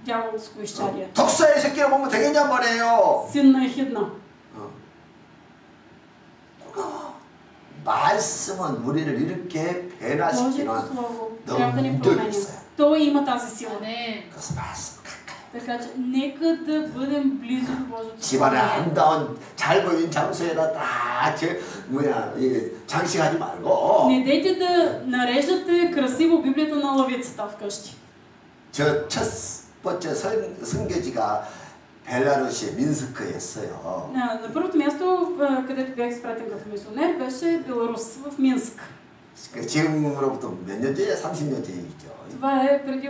дяволско изчадие? 독사의 새끼로 보면 되겠냔 말이에요. Син на Ехидна. 말씀은 우리를 이렇게 변화시키는 Божието Слово трябва да ни 능력이 променя. 있어요. Той има тази сила. 그래서 말씀 가까이. Така че нека да бъдем близо до Божието 집안에 Слово. 아름다운 잘 보이는 장소에다 장식하지 말고 Не дейте да нареждате красиво Библията на лавицата вкъщи. 저 첫 번째 선교지가 벨라루시의 민스크였어요. На първото място, където бях изпратен като мисионер, беше Беларус, в Минск. 지금으로부터 몇 년 전이야? 30년 전이죠. Това е преди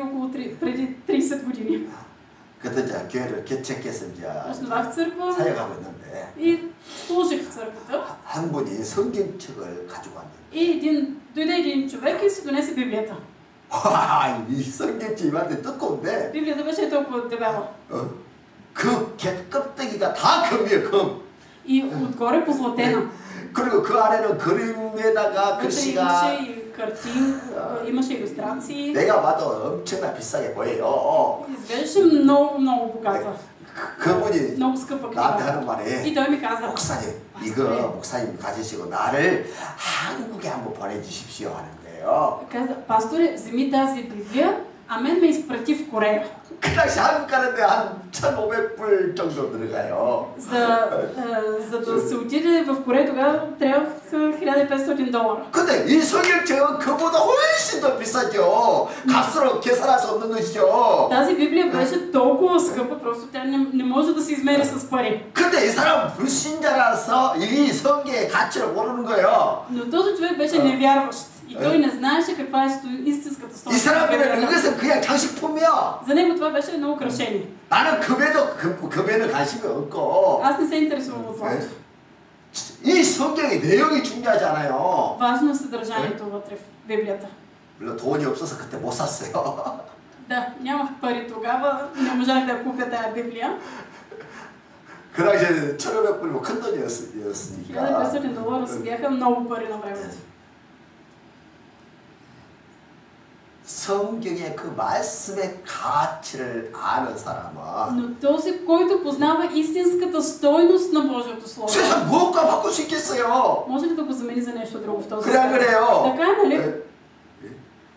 30 години. 그때 이제 교회를 개척해서 이제 Основах църква 사역하고 있는데 и служих в църквата. 한 분이 성경책을 가지고 왔는데 Дойде един човек и си донесе Библията. 와, 이 성경책 입한테 두꺼운데 Библията беше толкова дебела. 그 껍데기가 다 금이에요, 금. И отгоре позлатена. 그리고 그 안에는 그림에다가 Вътре 글씨가 имаше и картин, имаше илюстрации. 내가 봐도 엄청나 비싸게 보여요. Изглеждаше много, много богата. 그분이 Много скъпа 나한테 книга. 하는 말이 И той ми каза, 목사님, 이거 목사님 가지시고 나를 한국에 한번 보내주십시오 하는 거예요. каза, пасторе, вземи тази Библия, а мен ме изпрати в Корея. 그 당시 한국 가는데 한 1,500불 정도 들어가요. За да се отиде в Корея, тогава трябваха $1500. 근데 이 성경책은 그보다 훨씬 더 비싸죠. 값으로 계산할 수 없는 것이죠. Тази Библия беше толкова скъпа, просто тя не може да се измери с пари. 근데 이 사람은 불신자라서 이 성경의 가치를 모르는 거예요. Но този човек беше невярващ и той не знаеше каква е истинската 이 стойност. 사람들은 이것은 그냥 장식품이야. За него това беше едно украшение. 나는 금에는 관심이 없고 Аз не се интересувам от злато. 이 성경의 내용이 중요하잖아요. Важно е съдържанието вътре в Библията. 물론 돈이 없어서 그때 못 샀어요. Да, нямах пари тогава, не можах да купя тая Библия. 그 당시에 1,500불이면 큰 돈이었으니까. $1500 си бяха много пари на времето. 성경의 그 말씀의 가치를 아는 사람은 Но този, който познава истинската стойност на Божието Слово, 세상 무엇과 바꿀 수 있겠어요? може ли да го замени за нещо друго в този 그래 안 свят? 그래요? Така, нали?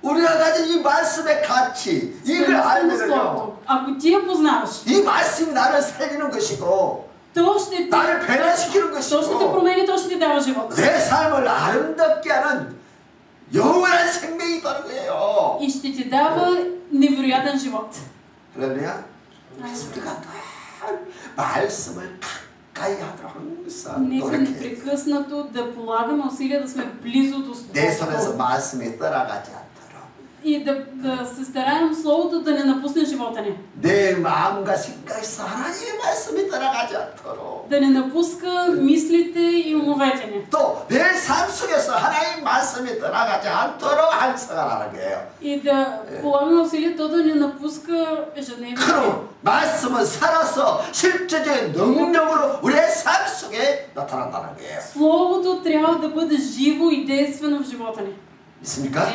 우리가 가진 이 말씀의 가치 이걸 Стойността на 알면요 Словото. Ако ти я познаваш, 이 말씀이 나를 살리는 것이고 то ще 나를 변화시키는 те 것이고 промени, то ще ти дава живот. 내 삶을 아름답게 하는 영원한 생명이 있다는 거예요. И ще ти дава невероятен живот. 할렐루야. 그래서 우리가 늘 말씀을 가까이 하도록 항상 Нека 노력해. непрекъснато да полагаме усилия да сме близо до 내 손에서 Словото. 말씀이 떠나가지 않도록. И да се стараем Словото да не напусне живота ни. 내 마음과 생각에서 하나님의 말씀이 떠나가지 않도록. Да не напуска мислите и умовете ни. 또 내 삶 속에서 하나님의 말씀이 떠나가지 않도록 한성하라는 거예요. И да полагаме усилия то да не напуска ежедневието. 그럼 말씀은 살아서 실제적인 능력으로 우리의 삶 속에 나타난다는 거예요. Словото трябва да бъде живо и действено в живота ни. 믿습니까?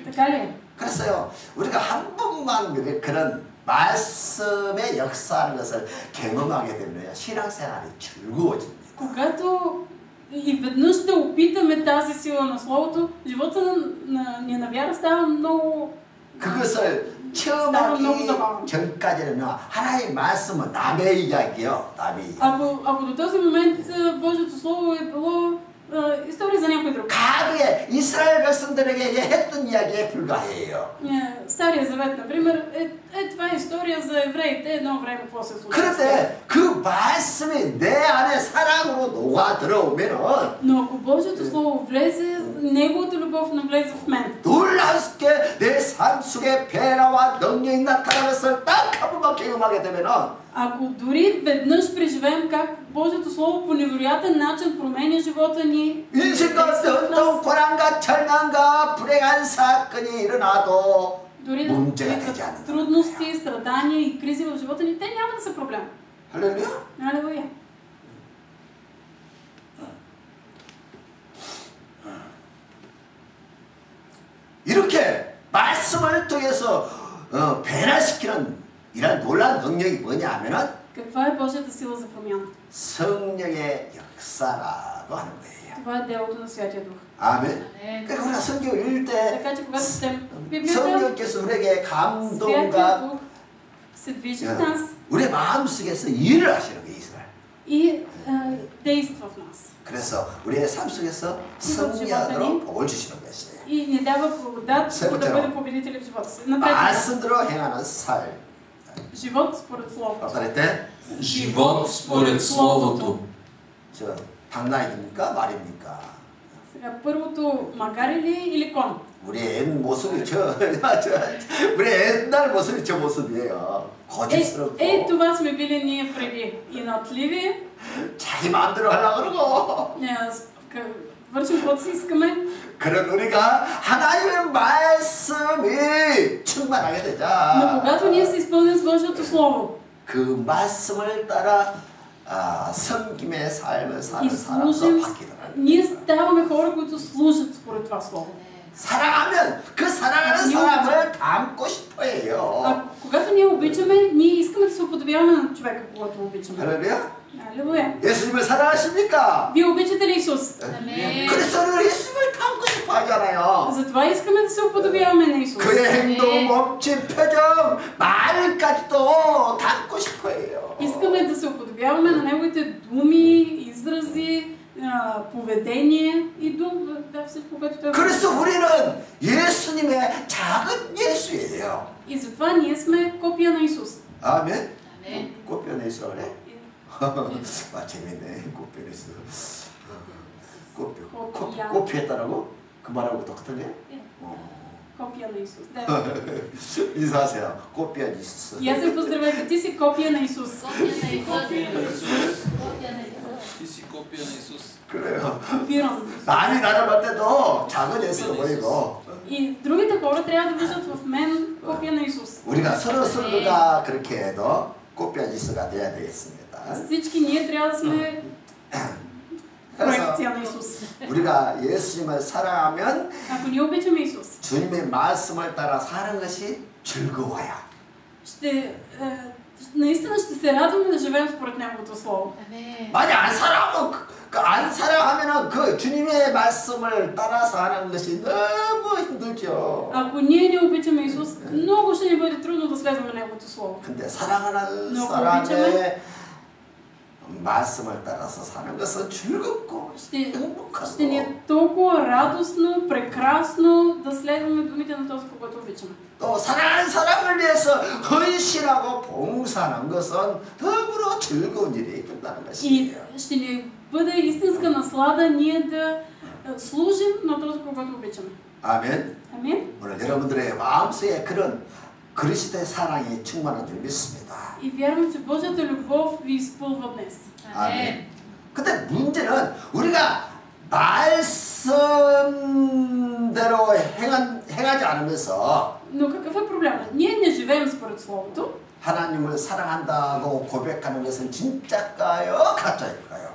Така ли е? 그래서요 우리가 한 번만 그런 말씀의 역사하는 것을 경험하게 되면요 신앙생활이 즐거워집니다. Когато и веднъж да опитаме тази сила на Словото, живота ни на вяра става много... 그것을 체험하기 전까지는요 하나님의 말씀은 남의 이야기예요. 남의 이야기. Ако до този момент Божието Слово е било история за някой друг. 과거에 이스라엘 백성들에게 했던 이야기에 불과해요. Стария завет, например, това е история за евреите едно време какво се случва. 그런데 그 말씀이 내 안에 사랑으로 녹아 들어오면은 Но ако Божието Слово влезе, Неговата любов навлезе в мен. 놀랍게 내 삶 속에 변화와 능력이 나타나는 것을 딱 한 번만 경험하게 되면은 Ако дори веднъж преживеем как Божието Слово по невероятен начин променя живота ни, 인생 가운데 어떤 고난과 절망과 불행한 사건이 일어나도 дори да 문제가 되지 идват 않는다. трудности, страдания и кризи в живота ни, те няма да са проблем. 할렐루야. Алелуя. 이렇게 말씀을 통해서 변화시키는 이런 놀라운 능력이 뭐냐 하면은 Каква е Божията сила за промяна? 성령의 역사라고 하는 거예요. Това е делото на Святия Дух. 아멘. 그러니까 우리가 성경을 읽을 때 Така че когато четем Библията, 성령께서 우리에게 Святия 감동과 Дух се движи в нас 우리 마음속에서 일을 하시는 거예요. 이스라엘. и действа в нас. 그래서 우리의 삶 속에서 승리하도록 복을 주시는 것이에요. И ни дава благодат, за да бъдем победители в живота си. На трето място, 말씀대로 행하는 삶. живот според Словото. 어떨 때? Живот според Словото. 저 당나귀입니까? 말입니까? Сега, първото, магари ли или кон? 우리의 옛 모습이 우리의 옛날 모습이 저 모습이에요. 거짓스럽고 Това сме били ние преди. Инатливи, 자기 마음대로 하려고 그러고 вършим каквото си искаме. 그런 우리가 하나님의 말씀이 충만하게 Но 되자 когато ние се изпълним с Божието Слово 그 말씀을 따라 섬김의 삶을 и 사는 служим, 사람으로 바뀌더라고요. ние ставаме хора, които служат според това Слово. 사랑하면 그 사랑하는 사람을 닮고 싶어해요. Когато ние обичаме, ние искаме да се уподобяваме на човека, когато обичаме. 할렐루야? Алелуя! 예수님을 사랑하십니까? Вие обичате ли Исус? 그래서 우리가 예수님을 닮고 싶어 하잖아요. Затова искаме да се уподобяваме на Исус. 그의 행동, 몸짓, 표정, 말까지도 닮고 싶어 해요. Искаме да се уподобяваме на Неговите думи, изрази, поведение и всичко, което Той 그래서 우리는 예수님의 작은 예수예요. И затова ние сме копия на Исус. 아멘. 꽃변에서 그래? 아 재밌네. 꽃변에서. 꽃피했다라고? 그 말하고 똑같은데? Копия на Исус. Да. 인사하세요. 꽃변 있었어. И аз се поздравете, ти си копия на Исус. Ти си копия на Исус. 그래요. Копирам. 남이 나를 볼 때도 작은 예수로 보이고. И другите хора трябва да виждат в мен копия на Исус. 우리가 서로가 그렇게 해도 꽃변 이수가 돼야 되겠습니다. Всички ние трябва да сме проекция на Исус. 우리가 예수님을 사랑하면 Ако ние обичаме Исус, 주님의 말씀을 따라 사는 것이 즐거워요. наистина ще се радваме да живеем според Неговото Слово. 만약 안 사랑하면은 그 주님의 말씀을 따라서 하는 것이 너무 힘들죠. Ако ние не обичаме Исус, много ще ни бъде трудно да следваме Неговото Слово. 근데 사랑하는 사람의 말씀을 따라서 사는 것은 즐겁고 행복하고. Ще ни е толкова радостно, прекрасно да следваме думите на този, когато обичаме. 또 사랑하는 사람을 위해서 헌신하고 봉사하는 것은 더불어 즐거운 일이 된다는 И 것이에요. ще ни бъде истинска наслада ние да служим на този, когато обичаме. 아멘. Амин. 오늘 여러분들의 마음속에 그런 그리스도의 사랑이 충만한 줄 믿습니다. И вярвам, че Божията любов ви изпълва днес. 아멘. 근데 문제는 우리가 말씀대로 행하지 않으면서 Но какъв е проблемът? Ние не живеем според Словото. 하나님을 사랑한다고 고백하는 것은 진짜일까요? 가짜일까요?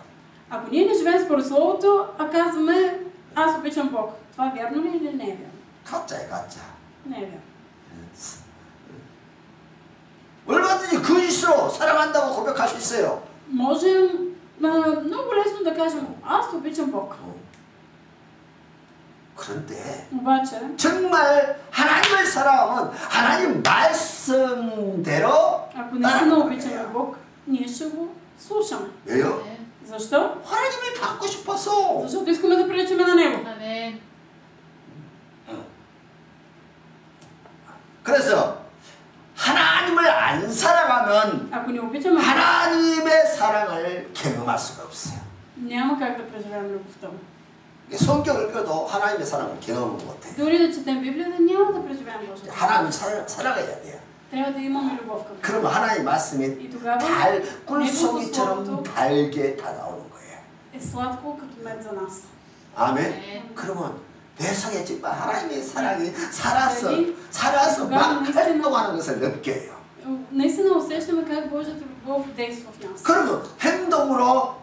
Ако ние не живеем според Словото, а казваме, аз обичам Бог. Това вярно ли или не е вярно? 가짜예요, 가짜. Не е вярно. 얼마든지 거짓으로 사랑한다고 고백할 수 있어요. Можем много лесно да кажем, аз обичам Бог. 그런데 обаче, 정말 하나님을 사랑하면 하나님 말씀대로 ако наистина обичаме Бог, ние ще го слушаме. 왜요? Защо? 하나님을 닮고 싶어서. Защото искаме да приличаме на Него. 그래서 하나님을 안 사랑하면 Ако не обичаме, 하나님의 사랑을 경험할 수가 없어요. няма как да преживеем любовта му. 성경을 읽어도 하나님의 사랑을 경험을 못해요. Дори да четем Библията, няма да преживеем Божията. 하나님 사랑해야 돼요. трябва да имаме любов към Него. 그러면 하나님 말씀이 И тогава 꿀송이처럼 달게 다가오는 거예요. е сладко като мед за нас. 아멘. 그러면 배송했지만 하나님의 사랑이 살아서 막 활동하는 것을 느껴요. Наистина усещаме как Божията любов действа в нас. 그러면 행동으로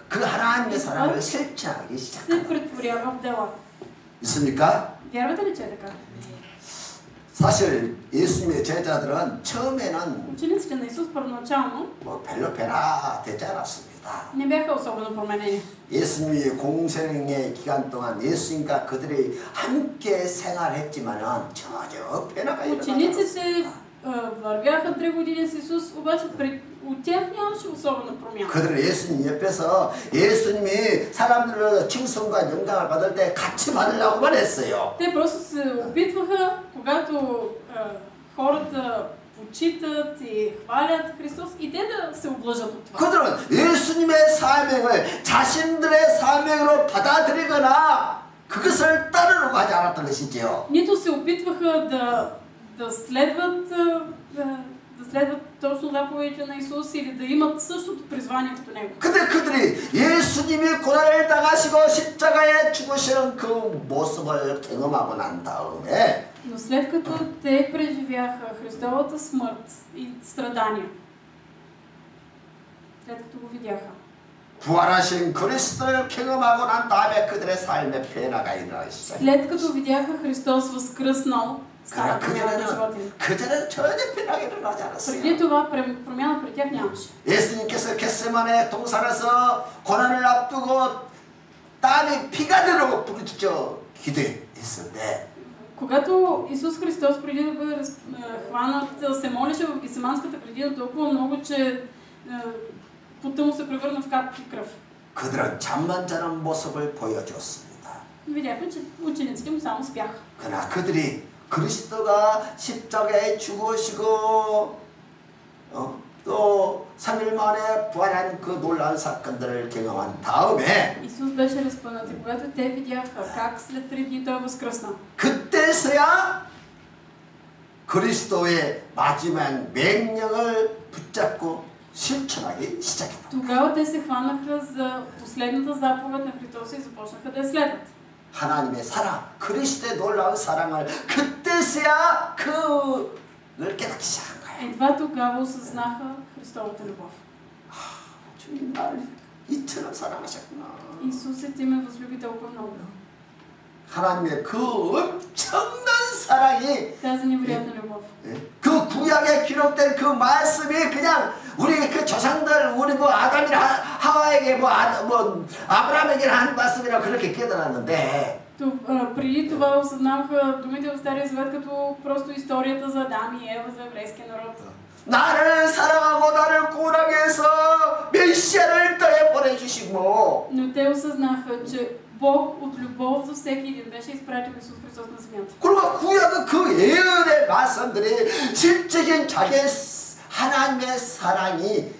그 하나님의 사랑을 실천하기 се 시작합니다. претворява в дела. 있습니까? Вярвате ли, че е така? 사실 예수님의 제자들은 처음에는 Учениците на Исус първоначално 뭐 별로 변화되지 않았습니다. не бяха особено променени. 예수님의 공생의 기간 동안 예수님과 그들이 함께 생활했지만은 전혀 변화가 일어나지 Учениците 않았습니다. вървяха 3 години с Исус, обаче от тях нямаше особена промяна. 그들은 예수님 옆에서 예수님이 사람들로 칭송과 영광을 받을 때 같이 받으려고만 했어요. Те просто се опитваха, когато хората почитат и хвалят Христос, и те да се облъжат от това. 그들은 예수님의 사명을 자신들의 사명으로 받아들이거나 그것을 따르려고 하지 않았던 것이지요. Нито се опитваха да следват точно заповедите на Исус или да имат същото призвание като Него. 근데 그들이 예수님이 고난을 당하시고 십자가에 죽으시는 그 모습을 경험하고 난 다음에 Но след като те преживяха Христовата смърт и страдания, след като го видяха, 부활하신 그리스도를 경험하고 난 다음에 그들의 삶의 변화가 일어나기 시작해요. след като видяха Христос възкръснал, стана промяна на живота им. 그전에는 전혀 변화가 일어나지 않았어요. Преди това промяна при тях нямаше. 예수님께서 겟세마네 동산에서 고난을 앞두고 땀이 피가 되도록 부르짖어 기도했을 때 Когато Исус Христос преди да бъде хванат, се молеше в Гесиманската градина толкова много, че потът му се превърна в капки кръв. 그들은 잠만 자는 모습을 보여줬습니다. Видяхме, че учениците му само спяха. 그러나 그들이 그리스도가 십자가에 죽으시고 또 3일 만에 부활한 그 놀라운 사건들을 경험한 다음에 Исус беше разпънат и когато те видяха как след 3 дни той възкръсна, 그때서야 그리스도의 마지막 명령을 붙잡고 실천하기 시작했다. тогава те се хванаха за последната заповед на Христос и започнаха да я следват. 하나님의 사랑, 그리스도의 놀라운 사랑을 그때서야 그걸 깨닫기 시작한 거예요. Едва тогава осъзнаха Христовата любов. 주님 날 이처럼 사랑하셨구나. Исусът им е възлюби толкова много. 하나님의 그 엄청난 사랑이 Тази невероятна любов. 그 구약에 기록된 그 말씀이 그냥 우리 그 조상들 우리 뭐 아담이나 하와에게 뭐 아브라함에게 한 말씀이라고 그렇게 깨달았는데 преди това осъзнаха думите в Стария Завет като просто историята за Адам и Ева, за еврейския народ. 나를 사랑하고 나를 구원하기 위해서 메시아를 땅에 보내주시고 Но те осъзнаха, че Бог от любов за всеки един беше изпратил Исус Христос на земята. 그리고 구약의 그 예언의 말씀들이 실제적인 자기의 하나님의 사랑이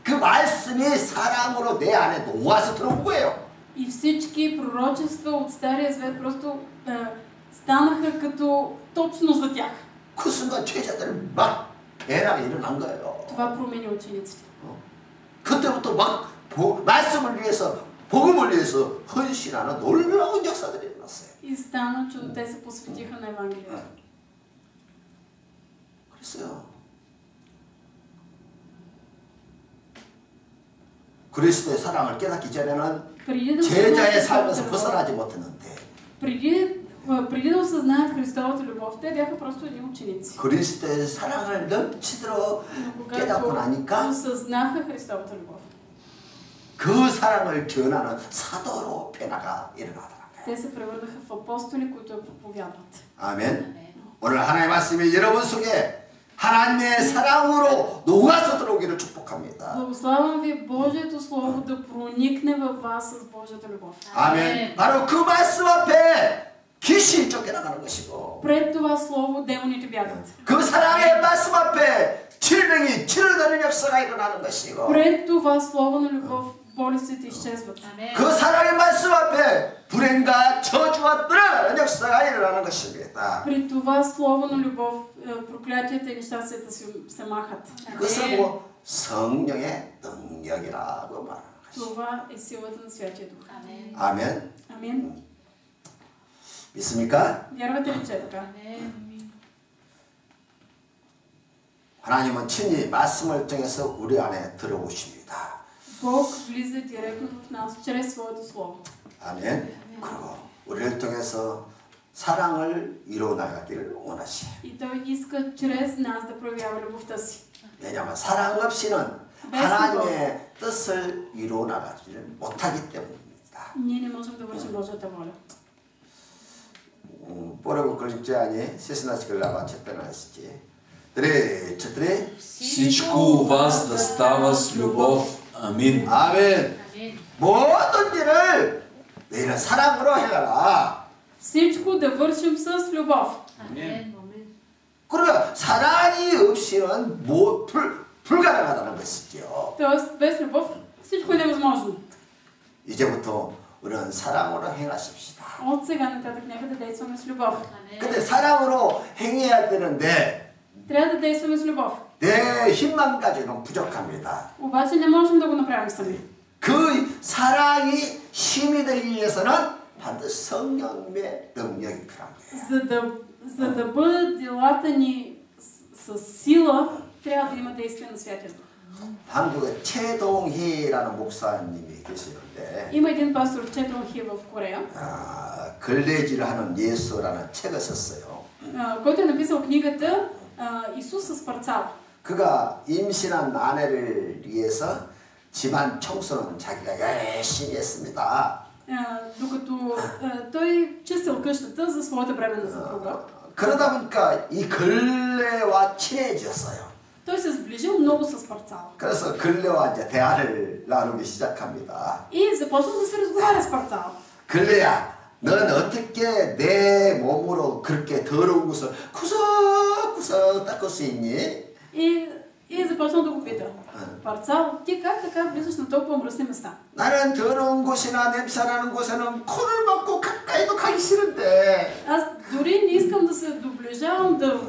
그 말씀이 사랑으로 내 안에 녹아서 들어온 거예요. И всички пророчества от Стария Завет просто станаха като точно за тях. 그 순간 제자들은 막 변화가 일어난 거예요. Това промени учениците. 그때부터 막 말씀을 위해서 복음을 위해서 헌신하는 놀라운 역사들이 일어났어요. И стана чудо, те се посветиха на Евангелието. 그랬어요. 그리스도의 사랑을 깨닫기 전에는 제자의 삶에서 벗어나지 못했는데 преди да осъзнаят Христовата любов, те бяха просто едни ученици. 그리스도의 사랑을 넘치도록 깨닫고 나니까 осъзнаха Христовата любов, 그 사랑을 전하는 사도로 변화가 일어나더라고요. те се превърнаха в апостоли, които я проповядват. 아멘. 오늘 하나님의 말씀이 여러분 속에 하나님의 사랑으로 녹아서 들어오기를 축복합니다. Благославям ви Божието Слово да проникне във вас с Божията любов. 아멘. 바로 그 말씀 앞에 귀신이 쫓겨나가는 것이고 Пред това Слово демоните бягат. 그 사랑의 말씀 앞에 질병이 치료되는 역사가 일어나는 것이고 Пред това Слово на любов болестите изчезват. 그 사랑의 말씀 앞에 불행과 저주가 떠나가는 역사가 일어나는 것입니다. При това Слово на любов проклятията и нещастията се махат. 그것은 뭐 성령의 능력이라고 말하는 것이죠. Това е силата на Святия Дух. 아멘. Амин. 믿습니까? Вярвате ли, че е така? 하나님은 친히 말씀을 통해서 우리 안에 들어오십니다. Бог влиза директно в нас чрез своето Слово. 아멘. 그리고 우리를 통해서 사랑을 이루어 나가기를 원하시오. И Той иска чрез нас да проявява любовта си. 왜냐하면 사랑 없이는 하나님의 뜻을 이루어 나가지를 못하기 때문입니다. Ние не можем да вършим Божията воля. Първо Коринтияни 16 глава 14. 3-4. Всичко у вас да става с любов. Амин. 아멘. 모든 일을 너희는 사랑으로 행하라. Всичко да вършим с любов. 그러니까 사랑이 없이는 불가능하다는 것이죠. Тоест без любов всичко е невъзможно. 이제부터 우리는 사랑으로 행하십시다. От сега нататък нека да действаме с любов. 근데 사랑으로 행해야 되는데 Трябва да действаме с любов. 내 힘만 가지고는 부족합니다. обаче не можем да го направим сами. 그 사랑이 힘이 되기 위해서는 반드시 성령의 능력이 필요한 거예요. За да бъдат делата ни с сила, трябва да има действие на Святия Дух. 한국에 최동희라는 목사님이 계시는데 Има един пастор Четон Хи в Корея. 걸레질을 하는 예수라는 책을 썼어요. който е написал книгата Исус с парцал. 그가 임신한 아내를 위해서 집안 청소는 자기가 열심히 했습니다. Докато той чистил къщата за своята бременна съпруга. 그러다 보니까 이 걸레와 친해졌어요. Той се сближил много с парцал. 그래서 걸레와 이제 대화를 나누기 시작합니다. И започна да се разговаря с парцал. 걸레야, 넌 어떻게 내 몸으로 그렇게 더러운 것을 구석구석 닦을 수 있니? И започна да го пита. Парцал, ти как така влизаш на толкова мръсни места? 나는 더러운 곳이나 냄새나는 곳에는 코를 막고 가까이도 가기 싫은데. Аз дори не искам да се доближавам, да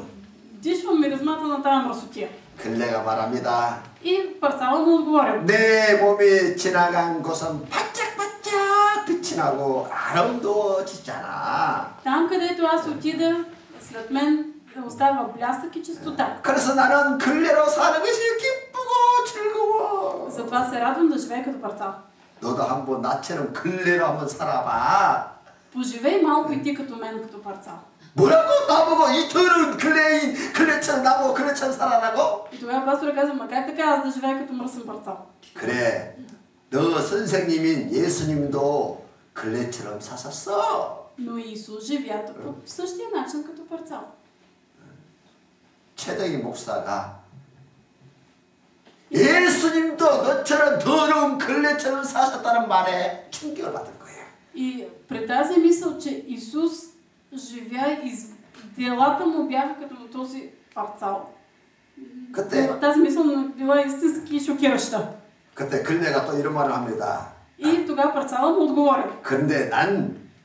дишвам миризмата на тази мръсотия. 걸레가 말합니다. И парцала му отговорил. 내 몸이 지나간 곳은 반짝반짝 빛이 나고 아름다워지잖아. Там, където аз отида, след мен остава блясък и чистота. 그래서 나는 걸레로 사는 것이 기쁘고 즐거워. Затова се радвам да живея като парцал. 너도 한번 나처럼 걸레로 한번 살아봐. Поживей малко и ти като мен, като парцал. 뭐라고? 나보고 이 더러운 걸레처럼 나보고 걸레처럼 살아라고? И тогава пастора казва, ма как така аз да живея като мръсен парцал? 그래, 너 선생님인 예수님도 걸레처럼 사셨어. Но Исус живя по същия начин като парцал. 최덕희 목사가 예수님도 너처럼 더러운 걸레처럼 사셨다는 말에 충격을 받을 거예요. И при тази мисъл, че Исус живя и делата му бяха като на този парцал. Тази мисъл била истински шокираща. 그때 걸레가 또 이런 말을 합니다. И тогава парцала му отговорил. 그런데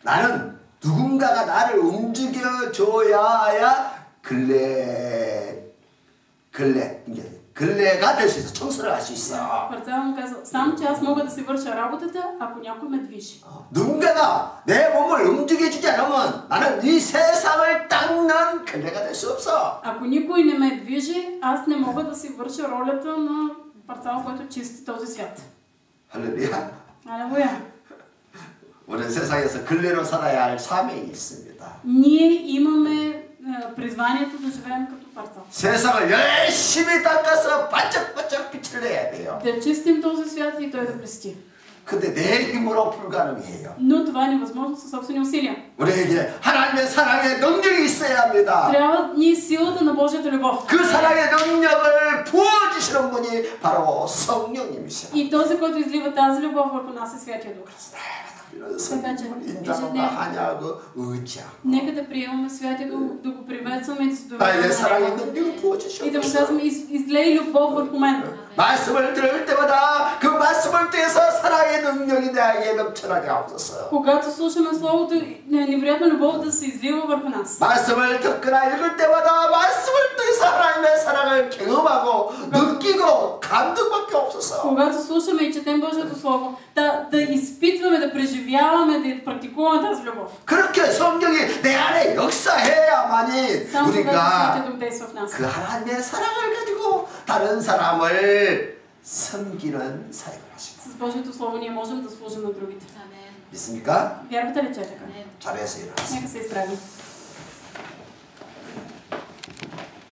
나는 누군가가 나를 움직여줘야 걸레가 될 수 있어. 청소를 할 수 있어. Парцала му казал, само че аз мога да си върша работата, ако някой ме движи. 누군가가 내 몸을 움직여주지 않으면 나는 이 세상을 닦는 걸레가 될 수 없어. Ако никой не ме движи, аз не мога да си върша ролята на парцал, който чисти този свят. 할렐루야. Алелуя. 우리는 세상에서 걸레로 살아야 할 사명이 있습니다. Ние имаме призванието да живеем като парцал. 세상을 열심히 닦아서 반짝반짝 빛을 내야 돼요. Да чистим този свят и той да блести. 근데 내 힘으로 불가능해요. Но това е невъзможно със собствени усилия. 우리에게 하나님의 사랑의 능력이 있어야 합니다. Трябва ни силата на Божията любов. 그 사랑의 능력을 부어주시는 분이 바로 성령님이시죠. И този, който излива тази любов върху нас е Святия Дух. 인자가 하냐고 의지하고. Нека да приемаме Святия Дух, да го приветстваме и да се 나의 사랑의 доверяваме. 능력을 부어주시옵소서. И да му казваме, излей любов върху мен. 말씀을 들을 때마다 그 말씀을 통해서 사랑의 능력이 내게 넘쳐나게 하옵소서. Когато слушаме Словото, невероятна любов да се излива върху нас. 말씀을 듣거나 읽을 때마다 말씀을 통해서 하나님의 사랑을 경험하고 느끼고 감동받게 하옵소서. Когато слушаме и четем Божието Слово, да изпитваме, да преживяваме, да практикуваме тази любов. 그렇게 성령이 내 안에 역사해야만이 Само когато 우리가 Святия Дух действа в нас. 그 하나님의 사랑을 가지고 다른 사람을 섬기는 사역을 하십니다. С Божието Слово ние можем да служим на другите. 믿습니까? Вярвате ли, че е така? 잘해서 일어나세요. Нека се изправим.